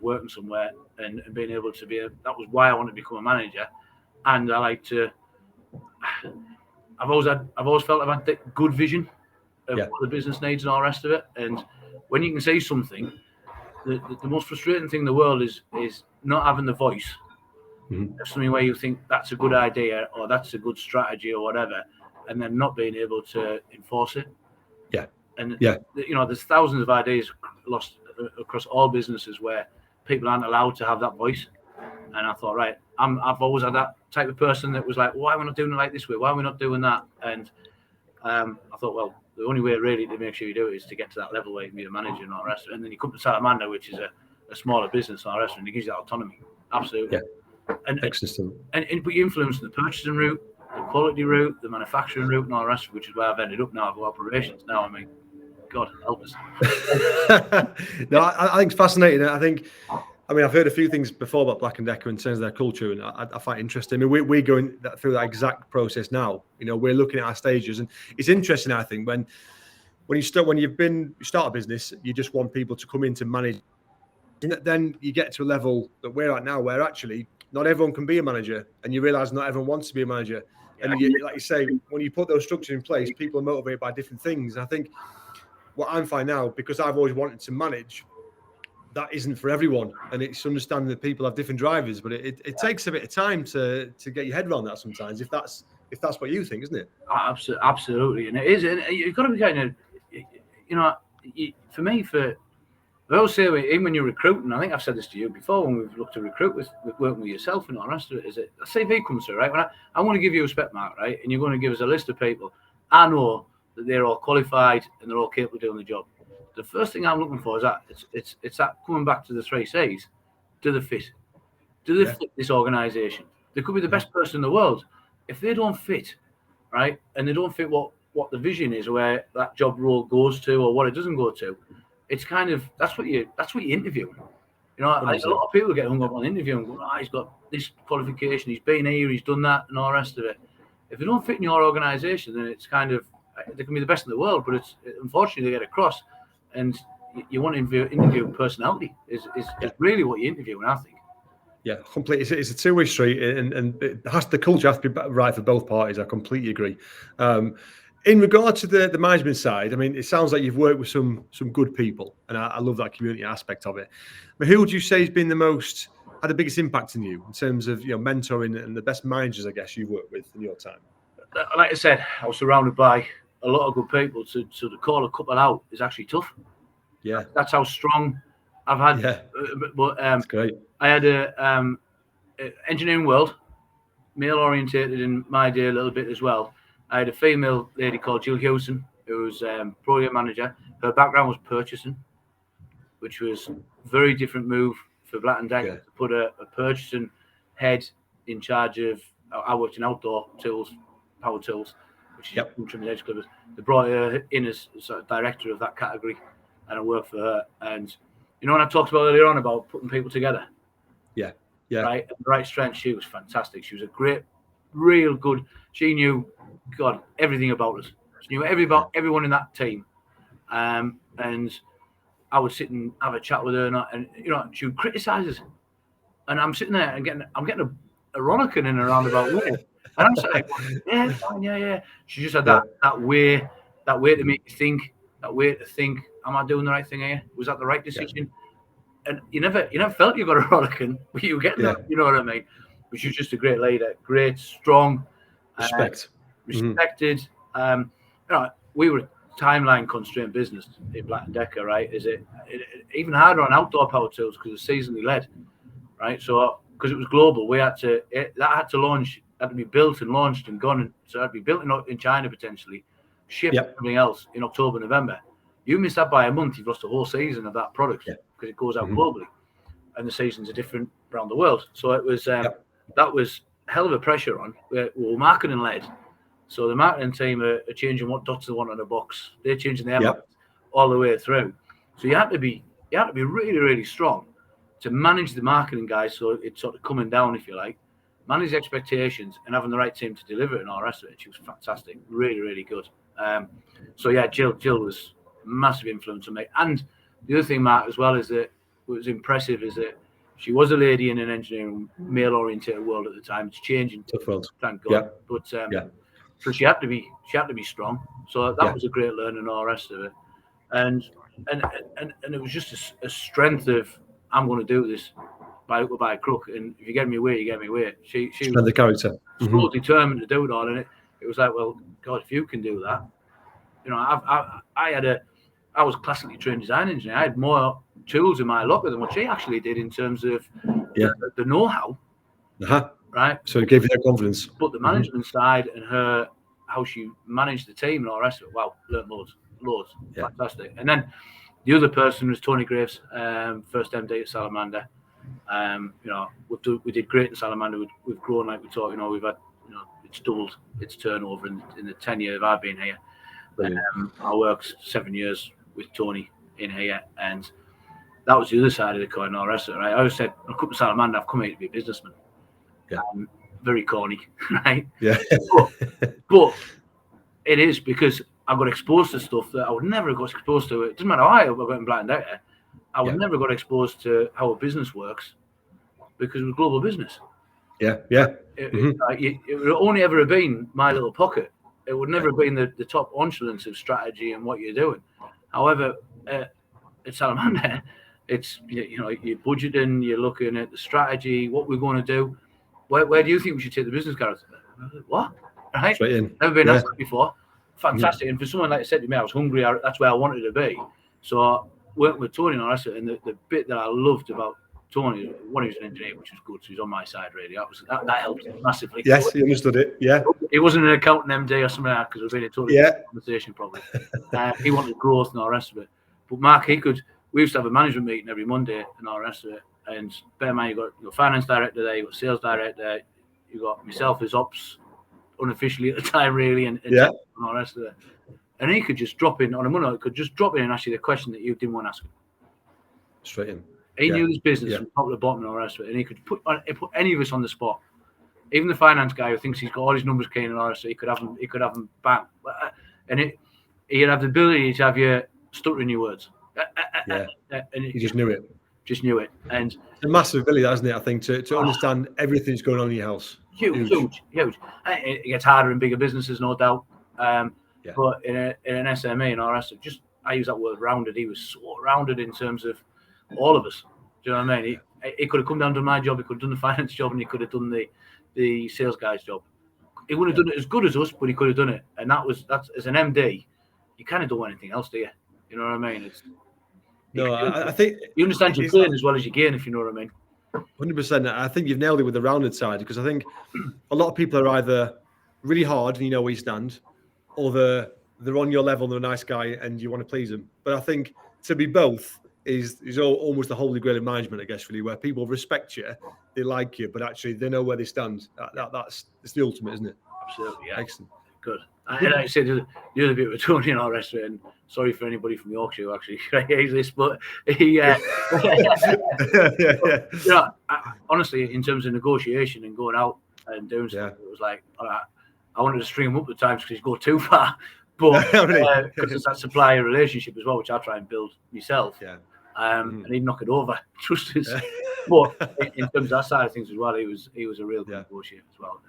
working somewhere and being able to be. That was why I wanted to become a manager, and I like to. I've always felt I've had good vision of what the business needs and all the rest of it. And when you can say something, the most frustrating thing in the world is not having the voice. Of something where you think that's a good idea or that's a good strategy or whatever, and then not being able to enforce it. And there's thousands of ideas lost across all businesses where people aren't allowed to have that voice. And I thought, right, I've always had that type of person that was like, why are we not doing it like this way? Why are we not doing that? And I thought, well, the only way really to make sure you do it is to get to that level where you can be a manager and all the rest of it. And then you come to Salamander, which is a smaller business and all the rest of it, and it gives you that autonomy. Absolutely. And but you influence the purchasing route, the quality route, the manufacturing route, and all the rest of it, which is where I've ended up now. I've got operations now. I mean, God help us. No, I think it's fascinating. I mean, I've heard a few things before about Black & Decker in terms of their culture, and I find it interesting. I mean, we're going through that exact process now. We're looking at our stages, and it's interesting. I think when you start a business, you just want people to come in to manage. And then you get to a level that we're at now, where actually not everyone can be a manager, and you realise not everyone wants to be a manager. And like you say, when you put those structures in place, people are motivated by different things. And I think what I'm finding now, because I've always wanted to manage, that isn't for everyone, and it's understanding that people have different drivers. But it takes a bit of time to get your head around that sometimes. If that's what you think, isn't it? Absolutely, and it is. And you've got to be kind of, for me, I always say, even when you're recruiting, I think I've said this to you before when we've looked to recruit with working with yourself and all the rest of it, is that a CV comes through, right? When I want to give you a spec mark, right, and you're going to give us a list of people, I know that they're all qualified and they're all capable of doing the job. The first thing I'm looking for is that it's that coming back to the 3 C's. Do they fit? Do they fit this organisation? They could be the best person in the world. If they don't fit, right, and they don't fit what the vision is, where that job role goes to or what it doesn't go to, it's kind of that's what you interview. A lot of people get hung up on interviewing, going, he's got this qualification, he's been here, he's done that, and all the rest of it. If they don't fit in your organisation, then it's kind of, they can be the best in the world, but it's unfortunately they get across, and you want to interview personality is really what you're interviewing, I think. Yeah, completely. It's a two-way street, and the culture has to be right for both parties. I completely agree. In regard to the management side, I mean, it sounds like you've worked with some good people, and I love that community aspect of it. But who would you say has been had the biggest impact on you in terms of mentoring and the best managers, I guess, you've worked with in your time? Like I said, I was surrounded by a lot of good people. So to call a couple out is actually tough. Yeah, that's how strong I've had. Yeah, but that's great. I had a engineering world, male orientated in my day a little bit as well. I had a female lady called Jill Hewson, who was program manager. Her background was purchasing, which was a very different move for Black & Decker to put a purchasing head in charge of. I worked in outdoor tools, power tools, which is trimming edge clippers. They brought her in as sort of director of that category, and I worked for her. And when I talked about earlier on about putting people together, right, the right strength, she was fantastic. She was a great, real good. She knew, God, everything about us. She knew everyone in that team, and I would sit and have a chat with her, and she would criticise us, and I'm sitting there and I'm getting a rollicking in a roundabout way, and I'm saying, yeah, fine, yeah. She just had that way to make you think, that way to think, am I doing the right thing here? Was that the right decision? And you never felt you got a rollicking, but you were getting that, you know what I mean? But she was just a great leader, great, strong, respected. We were a timeline constrained business in Black & Decker, right? Is it even harder on outdoor power tools because it's seasonally led, right? So because it was global, that had to launch, had to be built and launched and gone, and so it had to be built in China potentially, shipped and everything else in October, November. You miss that by a month, you've lost a whole season of that product because it goes out globally, and the seasons are different around the world. So it was that was hell of a pressure on. We were marketing led, so the marketing team are changing what dots they want on the box. They're changing their markets all the way through. So you had to be you had to be really, really strong to manage the marketing guys, so it's sort of coming down, if you like, manage expectations and having the right team to deliver it and all the rest of it. She was fantastic, really, really good. So yeah, Jill was massive influence on me. And the other thing, Mark, as well, is that what was impressive is that she was a lady in an engineering, male-oriented world at the time. It's changing, thank God. Yeah. But so she had to be strong. So that was a great learning and all the rest of it. And it was just a strength of, I'm going to do this by hook or by crook, and if you get me away, you get me away. She was the character, so determined to do it all, and it was like, well, God, if you can do that, you know, I was classically trained design engineer. I had more tools in my locker than what she actually did in terms of the know-how. Right. So it gave you that confidence. But the management side and how she managed the team and all the rest of it, wow, learned loads, fantastic. And then the other person was Tony Graves, first MD at Salamander. You know, we did great in Salamander. We've grown like we talked. You know, we've had, you know, it's doubled its turnover in the 10 years I've been here. I worked 7 years with Tony in here, and that was the other side of the coin. All the rest of it, right? I always said, I come to Salamander, I've come here to be a businessman. Very corny, right? Yeah. but it is, because I got exposed to stuff that I would never have got exposed to. It doesn't matter how I got in Black and Decker, I would never got exposed to how a business works, because it was global business. It would only ever have been my little pocket. It would never have been the top echelons of strategy and what you're doing. However, at Salamander, it's, you know, you're budgeting, you're looking at the strategy, what we're going to do. Where do you think we should take the business, Gareth? What? Right? Never been asked before. Fantastic. And for someone like I said to me, I was hungry. That's where I wanted to be. So working with Tony and all that, and the bit that I loved about Tony, one, he was an engineer, which was good. So he's on my side, really. That helped massively. Yes, he understood it. Yeah. He wasn't an accountant MD or something like that, because we've been in totally conversation probably. He wanted growth and all the rest of it. But Mark, we used to have a management meeting every Monday and all the rest of it. And bear in mind, you've got your finance director there, you've got sales director, you've got myself as ops, unofficially at the time, really, and all the rest of it. And he could just drop in on a Monday, and ask you the question that you didn't want to ask him. Straight in. He knew his business from top to bottom and all the rest of it, and he could put any of us on the spot. Even the finance guy who thinks he's got all his numbers clean and all that, so he could have them bang. And he'd have the ability to have you stuttering your words. And he just knew it. And it's a massive ability, hasn't it? I think to understand everything that's going on in your house. Huge. It gets harder in bigger businesses, no doubt. But in an SME and all the rest of it, I use that word rounded. He was so rounded in terms of all of us. Do you know what I mean? He could have come down and done my job. He could have done the finance job, and he could have done the sales guy's job. He wouldn't have done it as good as us, but he could have done it. And that's as an MD, you kind of don't want anything else, do you? You know what I mean? I think you understand your playing as well as your gain, if you know what I mean. 100%. I think you've nailed it with the rounded side, because I think a lot of people are either really hard and you know where you stand, or they're on your level and they're a nice guy and you want to please them. But I think to be both is almost the holy grail of management, I guess, really, where people respect you, they like you, but actually they know where they stand. That's the ultimate, isn't it? Absolutely, yeah. Excellent. Good. And like I said, the other bit with Tony and all the rest of it, and sorry for anybody from Yorkshire who actually hears this, but he, you know, honestly, in terms of negotiation and going out and doing stuff, it was like, I wanted to string him up at times because he's go too far, but because it's that supplier relationship as well, which I try and build myself. And he'd knock it over, trust us. But in terms of that side of things as well, he was a real good negotiator as well.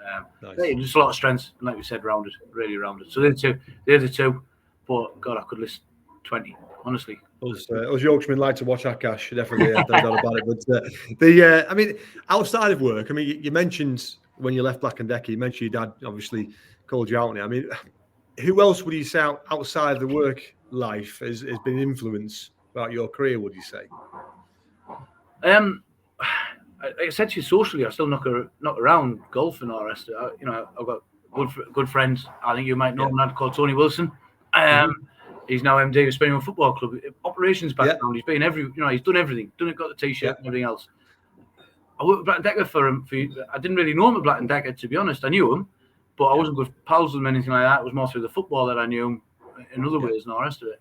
Just a lot of strengths, and like we said, really rounded. So they're the two. But God, I could list 20, honestly. Us Yorkshiremen like to watch Akash, definitely. No doubt about it. But I mean, outside of work, I mean, you mentioned when you left Black and Decker, you mentioned your dad obviously called you out on it. I mean, who else would you say outside of the work life has been an influence about your career, would you say? I said to you, socially, I still knock around golf and all the rest of it. You know, I've got good friends. I think you might know him, called Tony Wilson. He's now MD of Springfield Football Club. Operations background. He's been he's done everything. Got the T-shirt and everything else. I worked with Black and Decker for him. I didn't really know him at Black and Decker, to be honest. I knew him, but I wasn't good pals with him or anything like that. It was more through the football that I knew him in other ways and all the rest of it.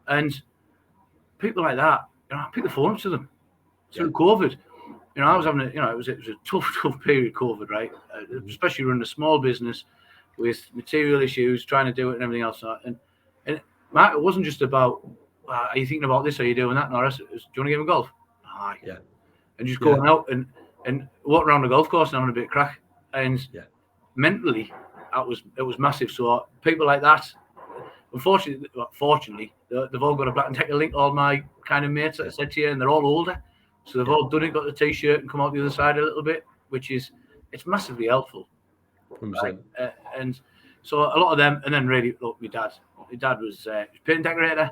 And people like that, I picked the phone up to them through COVID. I was having it was a tough period, COVID, right? Especially running a small business with material issues, trying to do it and everything else. And Matt, it wasn't just about, are you thinking about this? Are you doing that? No, it was, do you want to give a golf? Aye. Yeah. And just going out and walking around the golf course and having a bit of crack. And mentally, it was massive. So people like that, fortunately, they've all got a Black and Decker link. All my kind of mates that I said to you, and they're all older, so they've all done it, got the t-shirt, and come out the other side a little bit, it's massively helpful. Right? And so a lot of them, and then really, look, my dad was paint and decorator.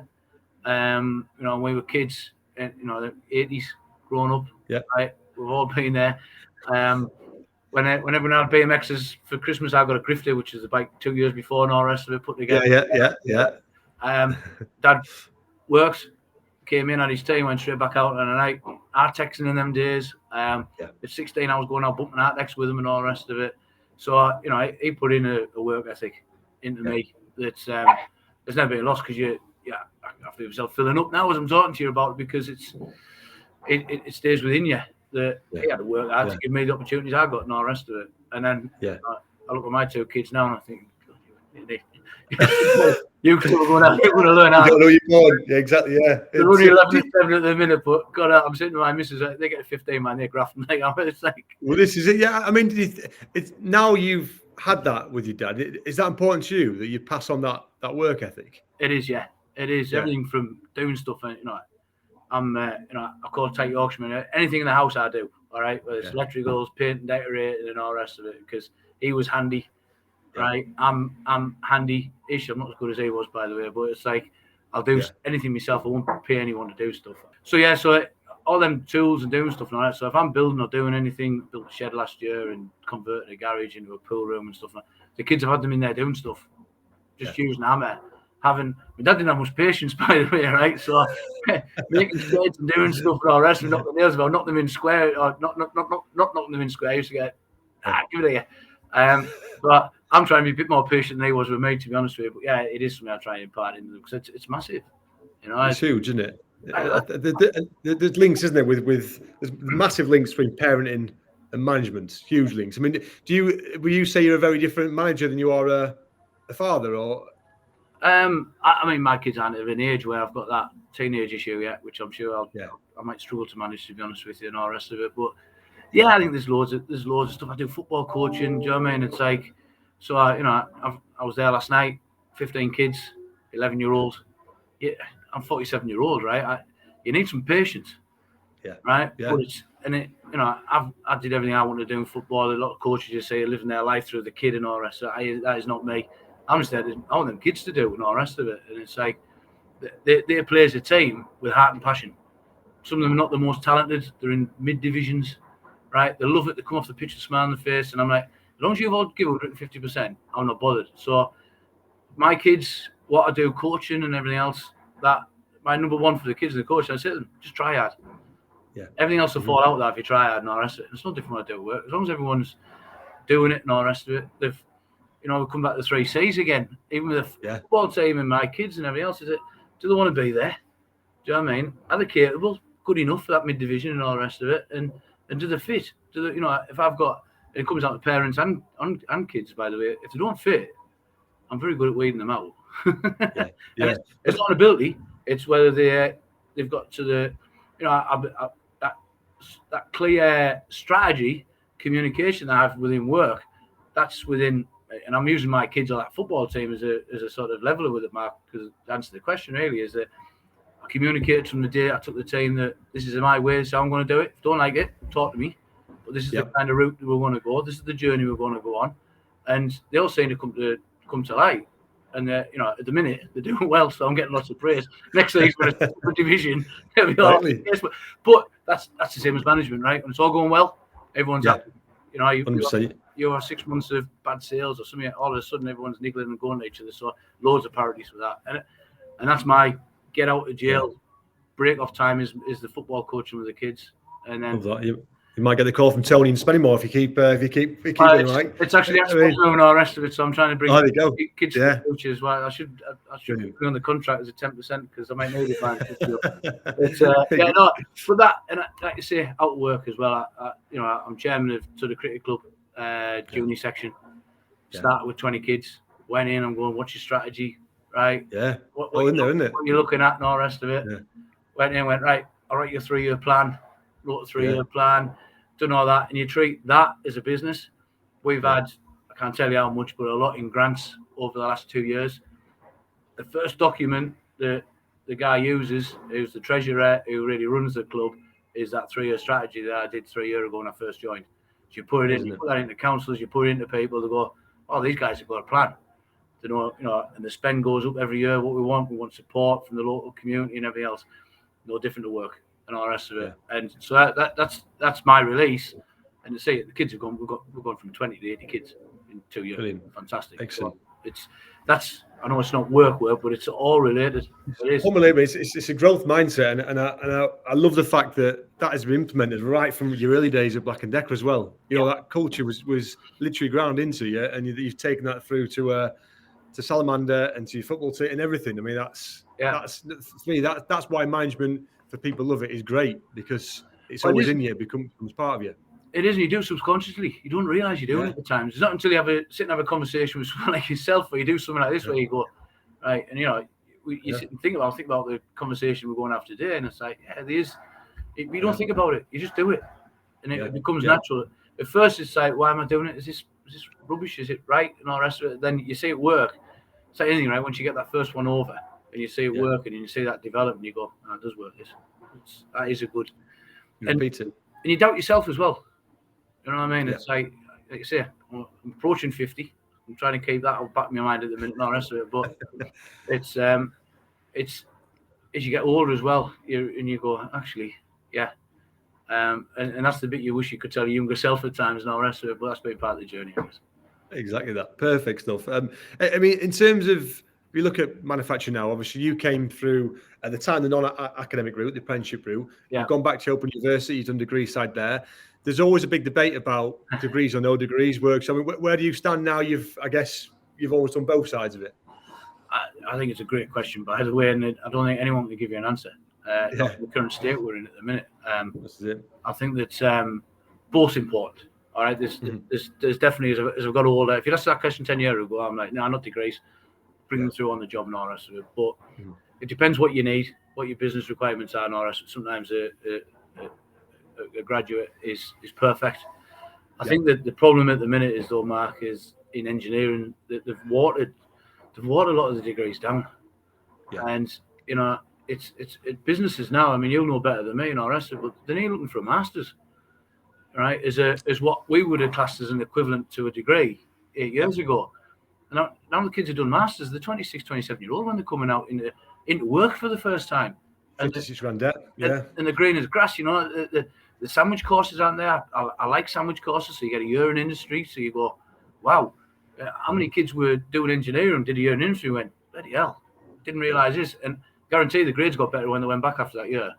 When we were kids, the 80s, growing up. Yeah, right, we've all been there. When everyone had BMXs for Christmas, I got a Grifter, which is the bike 2 years before, and all the rest of it put together. Yeah. Dad worked, came in on his team, went straight back out on a night. Artexing in them days. At 16, I was going out bumping Artex with him and all the rest of it. So, he put in a work ethic into me that's there's never been lost, because I feel myself filling up now as I'm talking to you about it, because it stays within you. He had to work hard to give me the opportunities I got and all the rest of it. And then I look at my two kids now and I think, you're going to learn how. You don't know you're going. Yeah, exactly. Yeah. They're only 11 and 7 at the minute, but God, I'm sitting with my missus. They get a 15, man. They're grafting. It's like. Well, this is it. Yeah. I mean, it's now you've had that with your dad. Is that important to you that you pass on that work ethic? It is. Yeah. It is. Everything from doing stuff. I'm, I call it tight Yorkshireman. Anything in the house I do, all right? Whether it's electricals, paint and decorating and all the rest of it, because he was handy, right? I'm handy-ish. I'm not as good as he was, by the way, but it's like I'll do anything myself. I won't pay anyone to do stuff. So all them tools and doing stuff and all that. So if I'm building or doing anything, built a shed last year and converted a garage into a pool room and stuff like that, the kids have had them in there doing stuff, just using a hammer. My dad didn't have much patience, by the way, right? So making shades and doing stuff and all the rest of knocking the nails about, knock them in square, or not knocking them in square. I used to get, give it here. But I'm trying to be a bit more patient than he was with me, to be honest with you. But yeah, it is something I try and impart into them, because it's massive. It's huge, isn't it? There's links, isn't there? With there's massive links between parenting and management, huge links. I mean, will you say you're a very different manager than you are a father, or? I mean, my kids aren't at an age where I've got that teenage issue yet, which I'm sure I might struggle to manage, to be honest with you, and all the rest of it. But yeah, I think there's loads of stuff. I do football coaching. Do you know what I mean? It's like, so I was there last night. 15 kids, 11-year-old. Yeah, I'm 47-year-old, right? You need some patience, right? Yeah. But I did everything I wanted to do in football. A lot of coaches just say living their life through the kid and all the rest. So that is not me. I'm just there. I want them kids to do and all the rest of it. And it's like they play as a team with heart and passion. Some of them are not the most talented. They're in mid divisions, right? They love it. They come off the pitch with a smile on the face. And I'm like, as long as you've all given 150%, I'm not bothered. So my kids, what I do, coaching and everything else, that my number one for the kids and the coach, I say to them, just try hard. Yeah. Everything else will fall out of that if you try hard and all the rest of it. It's no different when I do work. As long as everyone's doing it and all the rest of it, they've we come back to the 3 C's again. Even with the football team and my kids and everything else, do they want to be there? Do you know what I mean? Are they capable, good enough for that mid division and all the rest of it? And do they fit? If I've got, it comes out to parents and kids, by the way. If they don't fit, I'm very good at weeding them out. It's not an ability. It's whether they've got to the, that clear strategy, communication that I have within work. That's within. And I'm using my kids on that football team as a sort of leveler with it, Mark, because to answer the question really is that I communicated from the day I took the team that this is my way, so I'm going to do it. If you don't like it, talk to me. But this is the kind of route that we're going to go. This is the journey we're going to go on. And they all seem to come to light. And at the minute they're doing well, so I'm getting lots of praise. Next thing for a division, but that's the same as management, right? When it's all going well, everyone's happy. You have 6 months of bad sales or something, all of a sudden everyone's niggling and going to each other. So loads of parodies with that. And that's my get out of jail break off time is the football coaching with the kids. And then You might get the call from Tony and Spennymoor if you keep it right. It's actually and all the rest of it. So I'm trying to bring kids to the future as well. I should be on the contract as a 10% because I might need it. But that, and like you say, out of work as well. I'm chairman of the cricket club junior section. Started with 20 kids. Went in. I'm going, what's your strategy, right? Yeah. What you're looking at and all the rest of it. Yeah. Went in. Went right. I'll write your 3-year plan. Wrote a 3-year plan. Done all that, and you treat that as a business. We've had, I can't tell you how much, but a lot in grants over the last 2 years. The first document that the guy uses, who's the treasurer, who really runs the club, is that 3-year strategy that I did 3 years ago when I first joined. So you put it in, you put that into councils, you put it into people, they go, oh, these guys have got a plan. They know, and the spend goes up every year. What we want support from the local community and everything else. No different to work. And all the rest of it, and so that's my release. And to see the kids have gone, we've gone from 20 to 80 kids in 2 years. Brilliant. Fantastic. Excellent. So I know it's not work, but it's all related. It is. Unbelievable. It's a growth mindset, and I love the fact that has been implemented right from your early days at Black and Decker as well. That culture was literally ground into you, and you've taken that through to Salamander and to your football team and everything. I mean, that's for me. That's why management, for people love it, is great, because it's always in you, it becomes part of you. It is, and you do subconsciously. You don't realise you're doing it at the times. It's not until you sit and have a conversation with someone like yourself, where you do something like this, where you go, right, and you sit and think about the conversation we're going to have today, and it's like, there is. You don't think about it, you just do it, and it becomes natural. At first, it's like, why am I doing it? Is this rubbish? Is it right? And all the rest of it. Then you see it work. It's like anything, right? Once you get that first one over, and you see it working, and you see that development, you go, it does work. That is a good. And you doubt yourself as well. You know what I mean? Yeah. It's like you say, I'm approaching 50. I'm trying to keep that on back of my mind at the minute, and all the rest of it. But it's as you get older as well, you go, actually, and that's the bit you wish you could tell your younger self at times and all the rest of it. But that's been part of the journey. Exactly that. Perfect stuff. I mean, in terms of, if you look at manufacturing now, obviously you came through at the time the non-academic route, the apprenticeship route. You've gone back to Open University, you've done degree side there. There's always a big debate about degrees or no degrees work. So I mean, where do you stand now? I guess you've always done both sides of it. I think it's a great question, by the way, and I don't think anyone can give you an answer. The current state we're in at the minute. This is it. I think that both important. All right, there's definitely, as I've got older, if you'd asked that question 10 years ago, I'm like, no, not degrees. Bring them through on the job and all the rest of it. But it depends what you need, what your business requirements are and all the rest of it. Sometimes a graduate is perfect. I think that the problem at the minute is, though, Mark, is in engineering that they've watered a lot of the degrees down. And it's businesses now. I mean, you'll know better than me and all the rest of it, but they're looking for a master's, right? Is what we would have classed as an equivalent to a degree 8 years ago. And now the kids have done masters. They're 26, 27-year-old when they're coming out into work for the first time. And 56 grand debt. And the green is grass. The sandwich courses aren't there. I like sandwich courses, so you get a year in industry. So you go, wow, how many kids were doing engineering, did a year in industry, went, bloody hell, didn't realise this. And guarantee the grades got better when they went back after that year.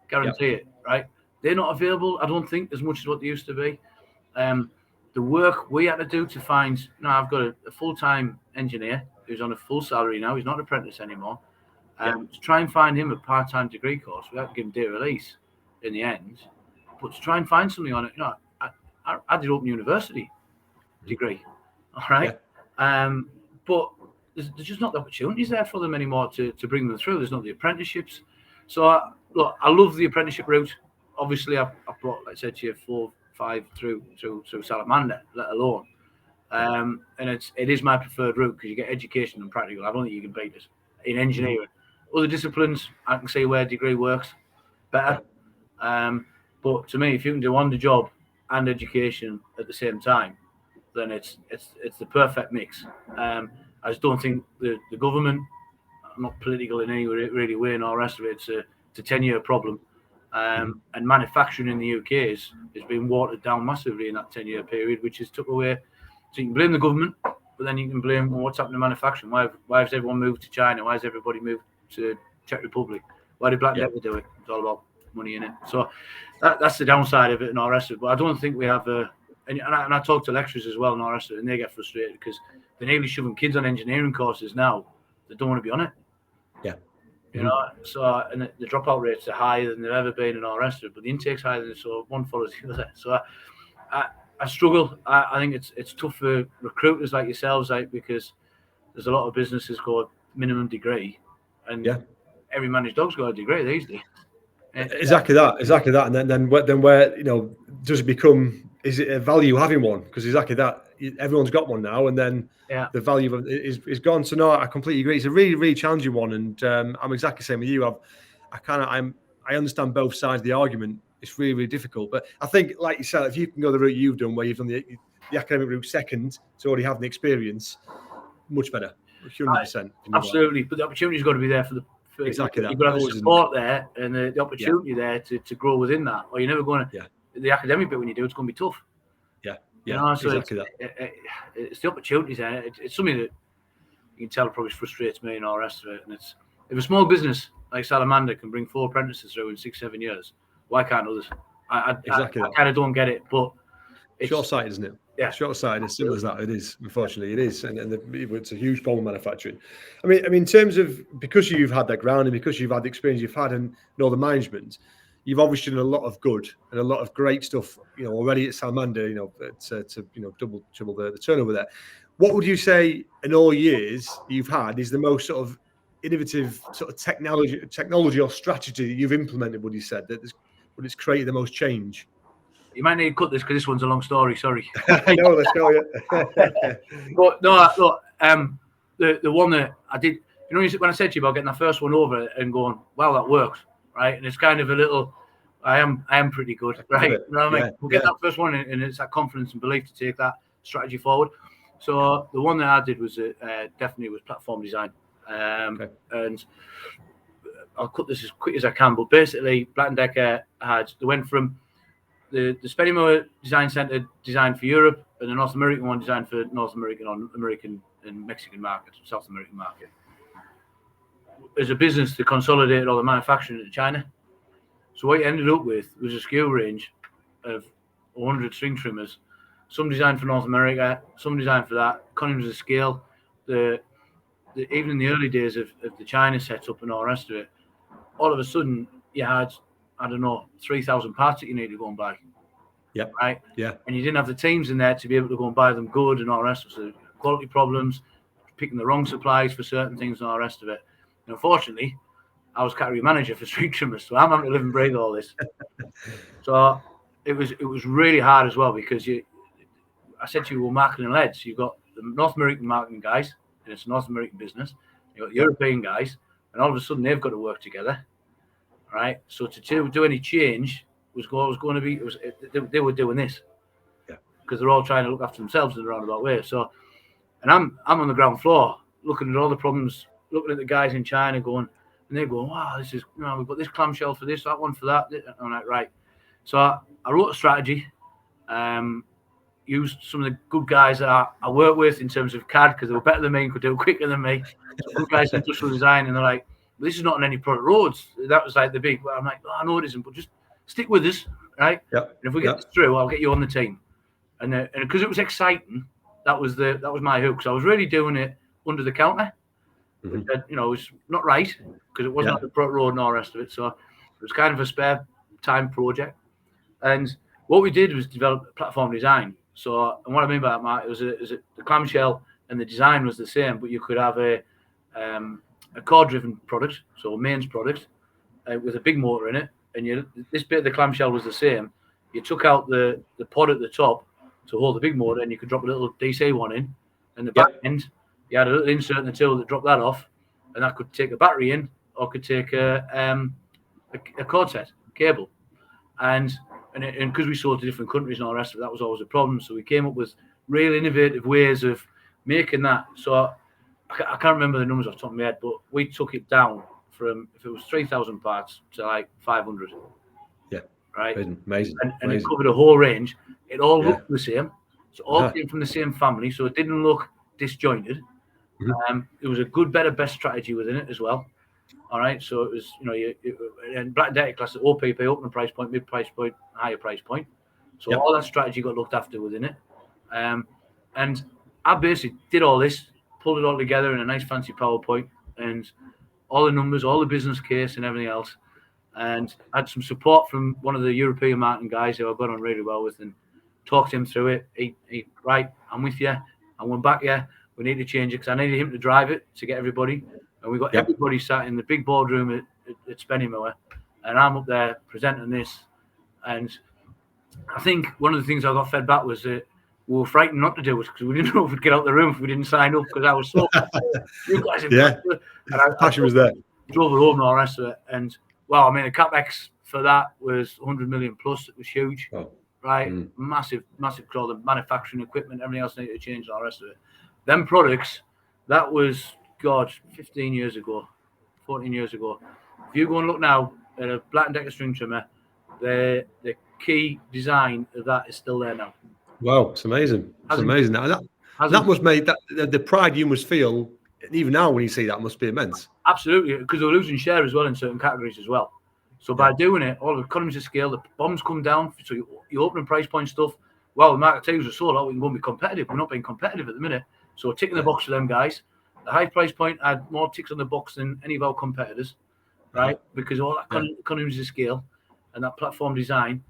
Guarantee it, right? They're not available, I don't think, as much as what they used to be. The work we had to do to find, I've got a full-time engineer who's on a full salary now. He's not an apprentice anymore. To try and find him a part-time degree course, we had to give him day release in the end. But to try and find something on it, I did Open University degree, all right? But there's just not the opportunities there for them anymore to bring them through. There's not the apprenticeships. So, I love the apprenticeship route. Obviously, I've brought, like I said to you, 4, 5 through Salamander, let alone. And it is my preferred route because you get education and practical. I don't think you can beat it. In engineering, other disciplines, I can see where degree works better. But to me, if you can do on the job and education at the same time, then it's the perfect mix. I just don't think the government, I'm not political in any really way and all the rest of it, it's a 10-year problem. And manufacturing in the UK has been watered down massively in that 10-year period, which has took away. So you can blame the government, but then you can blame what's happened to manufacturing. Why has everyone moved to China? Why has everybody moved to Czech Republic? Why did Black Decker do it? It's all about money in it. So that's the downside of it and all the rest of it. But I don't think we have and I talk to lecturers as well and all the rest of it, and they get frustrated because they're nearly shoving kids on engineering courses now that don't want to be on it. Yeah. You know, so and the dropout rates are higher than they've ever been and all the rest of it, but the intake's higher than it, so one follows the other. So I struggle. I think it's tough for recruiters like yourselves, like, because there's a lot of businesses got minimum degree, and every managed dog's got a degree these days. Exactly that. And then where, you know, does it become, is it a value having one? Because exactly that, everyone's got one now, and then the value of it is gone. So no, I completely agree. It's a really, really challenging one, and I'm exactly the same with you. I understand both sides of the argument. It's really, really difficult, but I think, like you said, if you can go the route you've done, where you've done the academic route second to already having the experience, much better. 100%. Absolutely, but the opportunity's got to be there for exactly that. You've got to have the support there and the opportunity there to grow within that, or you're never going to. The academic bit, when you do, it's going to be tough. You know, so exactly it's the opportunities there. It's something that you can tell probably frustrates me and all the rest of it. And it's, if a small business like Salamander can bring 4 apprentices through in 6-7 years, why can't others? I kind of don't get it, but it's short-sighted, isn't it? Yeah, short-sighted. As simple as that. It is. Unfortunately, it is, and it's a huge problem in manufacturing. I mean, in terms of, because you've had that ground and because you've had the experience you've had and all the management, you've obviously done a lot of good and a lot of great stuff, you know, already at Salamander, you know, to triple the turnover there. What would you say in all years you've had is the most sort of innovative sort of technology or strategy that you've implemented? Would you said that it's created the most change? You might need to cut this because this one's a long story. Sorry. No, let's go. Yeah. But no, look, the one that I did, you know, when I said to you about getting that first one over and going, well, that works, right? And it's kind of a little, I am pretty good, right? You know what I mean? We'll get that first one, and it's that confidence and belief to take that strategy forward. So the one that I did was definitely was platform design, and I'll cut this as quick as I can. But basically, Black & Decker they went from the Spennymoor Design Centre designed for Europe, and the North American one designed for North American or American and Mexican market, South American market. As a business, they consolidated all the manufacturing into China. So what you ended up with was a SKU range of 100 string trimmers, some designed for North America, some designed for that, economies of scale. Even in the early days of the China setup and all the rest of it, all of a sudden you had, I don't know, 3,000 parts that you needed to go and buy. Yeah. Right? Yeah. And you didn't have the teams in there to be able to go and buy them good and all the rest of it. So quality problems, picking the wrong supplies for certain things and all the rest of it. And unfortunately, I was category manager for string trimmers, so I'm having to live and breathe all this. So it was really hard as well, because I said to you, we're marketing leads. You've got the North American marketing guys, and it's a North American business. You've got European guys, and all of a sudden they've got to work together, right? So to do any change they were doing this, because they're all trying to look after themselves in a roundabout way. So, and I'm on the ground floor looking at all the problems, looking at the guys in China going, and they're going, wow, this is, you know, we've got this clamshell for this, that one for that. And I'm like, right. So I wrote a strategy, used some of the good guys that I work with in terms of CAD, because they were better than me and could do it quicker than me. So good guys in industrial design, and they're like, well, this is not on any product roads. That was like the big, well, I'm like, oh, I know it isn't, but just stick with us, right? And if we get this through, I'll get you on the team. And because it was exciting, that was my hook. So I was really doing it under the counter. Which, you know, was not right, because it wasn't on the product road and all the rest of it. So it was kind of a spare time project. And what we did was develop platform design. So, and what I mean by that, Mark, was the clamshell and the design was the same, but you could have a core-driven product, so a mains product, with a big motor in it, and this bit of the clamshell was the same. You took out the pod at the top to hold the big motor, and you could drop a little DC one in, and the back end, you had a little insert in the tool that dropped that off, and that could take a battery in, or could take a cord set cable, and because we sold to different countries and all the rest of it, that was always a problem. So we came up with real innovative ways of making that. So I can't remember the numbers off the top of my head, but we took it down from, if it was 3,000 parts, to like 500. Yeah. Right. Amazing. And it covered a whole range. It all looked the same. So all came from the same family. So it didn't look disjointed. It was a good, better, best strategy within it as well. All right, so it was, and Black Decker class, OPP, opening price point, mid price point, higher price point. So all that strategy got looked after within it. And I basically did all this, pulled it all together in a nice fancy PowerPoint, and all the numbers, all the business case, and everything else. And I had some support from one of the European marketing guys who I got on really well with, and talked him through it. He right, I'm with you. I went back, we need to change it because I needed him to drive it to get everybody. And we got everybody sat in the big boardroom at Spennymoor, and I'm up there presenting this. And I think one of the things I got fed back was that we were frightened not to do it because we didn't know if we'd get out of the room if we didn't sign up, because I was so you guys and passion was there. Drove it home and all the rest of it. And well, I mean, the capex for that was 100 million plus. It was huge, right? Massive crowd, the manufacturing equipment, everything else needed to change and all the rest of it. Them products, that was 15 years ago, 14 years ago. If you go and look now at a Black & Decker string trimmer, the key design of that is still there now. Wow, it's amazing. It's amazing. That must make the pride you must feel, even now when you see that, must be immense. Absolutely, because they're losing share as well in certain categories as well. So by doing it, all the economies of scale, the bombs come down. So you opening price point stuff. Well, the market tables are sold out. We can go and be competitive. We're not being competitive at the minute. So ticking the box for them guys. The high price point had more ticks on the box than any of our competitors, right? Because all that economies of scale and that platform design,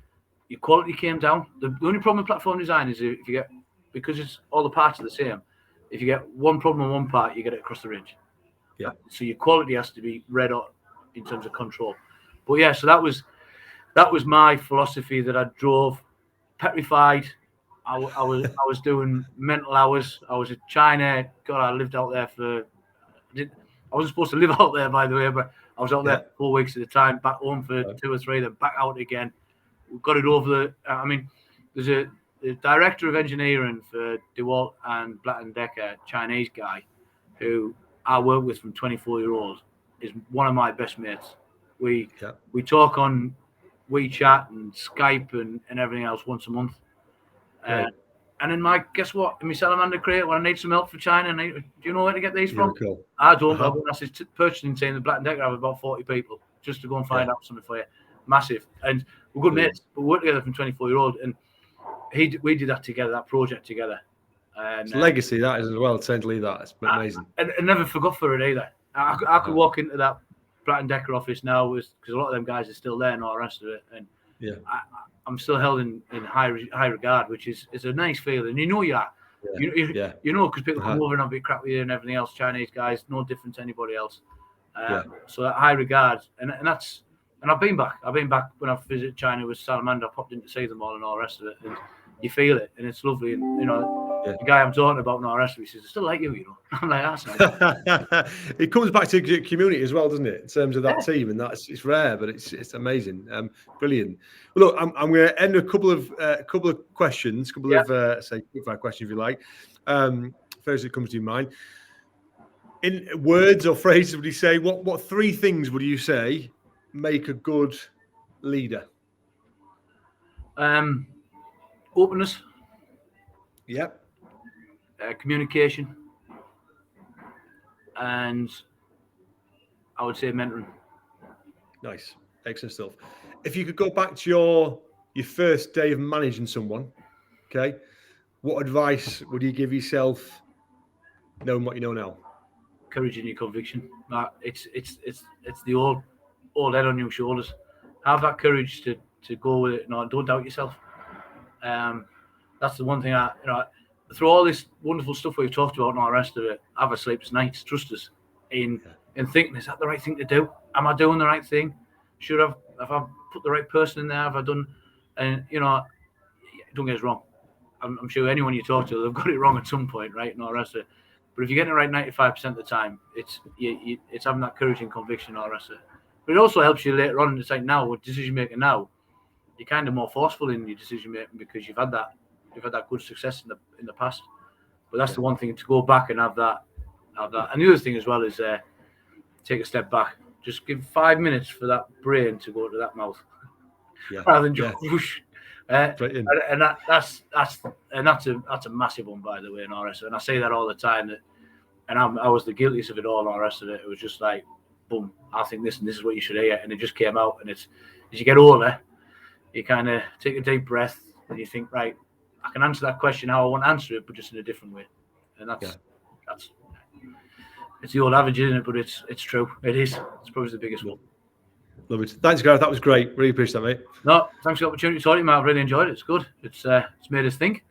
your quality came down. The only problem with platform design is if you get, because it's all the parts are the same, if you get one problem on one part, you get it across the range. Yeah. So your quality has to be red hot in terms of control. But so that was my philosophy that I drove, petrified. I was doing mental hours. I was in China. God, I lived out there I wasn't supposed to live out there, by the way, but I was out there 4 weeks at a time, back home for 2 or 3, then back out again. We got it over there's the director of engineering for DeWalt and Black & Decker, Chinese guy, who I work with from 24-year-old, is one of my best mates. We talk on WeChat and Skype and everything else once a month. And then guess what? In my Salamander crate, when I need some help for China, do you know where to get these from? Cool. I don't. I'll go and ask his purchasing team, the Black & Decker, have about 40 people just to go and find out something for you. Massive. And we're good mates. We work together from 24-year-old, and we did that together, that project together. And it's legacy that is as well. Essentially, that it's amazing. And I never forgot for it either. I could walk into that Black & Decker office now because a lot of them guys are still there and all the rest of it. And I'm still held in high regard, which is a nice feeling. You know you are. You know, because people come over and have a bit crap with you and everything else. Chinese guys, no different to anybody else. So that high regard, and I've been back. I've been back when I visited China with Salamander. I popped in to see them all and all the rest of it, and you feel it, and it's lovely. And the guy I'm talking about and all the rest of it, he says, "I still like you," I'm like, "That's nice." It comes back to community as well, doesn't it? In terms of that team, and it's rare, but it's amazing, brilliant. Well, look, I'm going to end a couple of questions, say quick fire questions if you like. First, that comes to your mind. In words or phrases, would you say what 3 things would you say make a good leader? Openness. Yep. Communication, and I would say mentoring. Nice, excellent stuff. If you could go back to your first day of managing someone, okay, what advice would you give yourself, knowing what you know now? Courage in your conviction. It's the old head on your shoulders. Have that courage to go with it. No, don't doubt yourself. That's the one thing through all this wonderful stuff we've talked about and all the rest of it, have a sleepless nights. Trust us in thinking, is that the right thing to do? Am I doing the right thing? Have I put the right person in there? Have I done? And don't get us wrong. I'm sure anyone you talk to, they've got it wrong at some point, right? And all the rest of it. But if you're getting it right 95% of the time, it's having that courage and conviction and all the rest of it. But it also helps you later on. It's like now, with decision making now, you're kind of more forceful in your decision making because you've had that good success in the past. But that's the one thing, to go back and have that. And the other thing as well is take a step back. Just give 5 minutes for that brain to go to that mouth, rather than just whoosh. And that's a massive one, by the way, and all the rest of it. And I say that all the time. I was the guiltiest of it all, and all the rest of it. It was just like boom, I think this and this is what you should hear, and it just came out. And it's as you get older, you kind of take a deep breath and you think, right, I can answer that question how I want to answer it, but just in a different way. And that's it's the old average, isn't it? But it's true. It is. It's probably the biggest one. Love it. Thanks, Gareth. That was great. Really appreciate that, mate. No, thanks for the opportunity to talk to you, mate. I've really enjoyed it. It's good. It's made us think.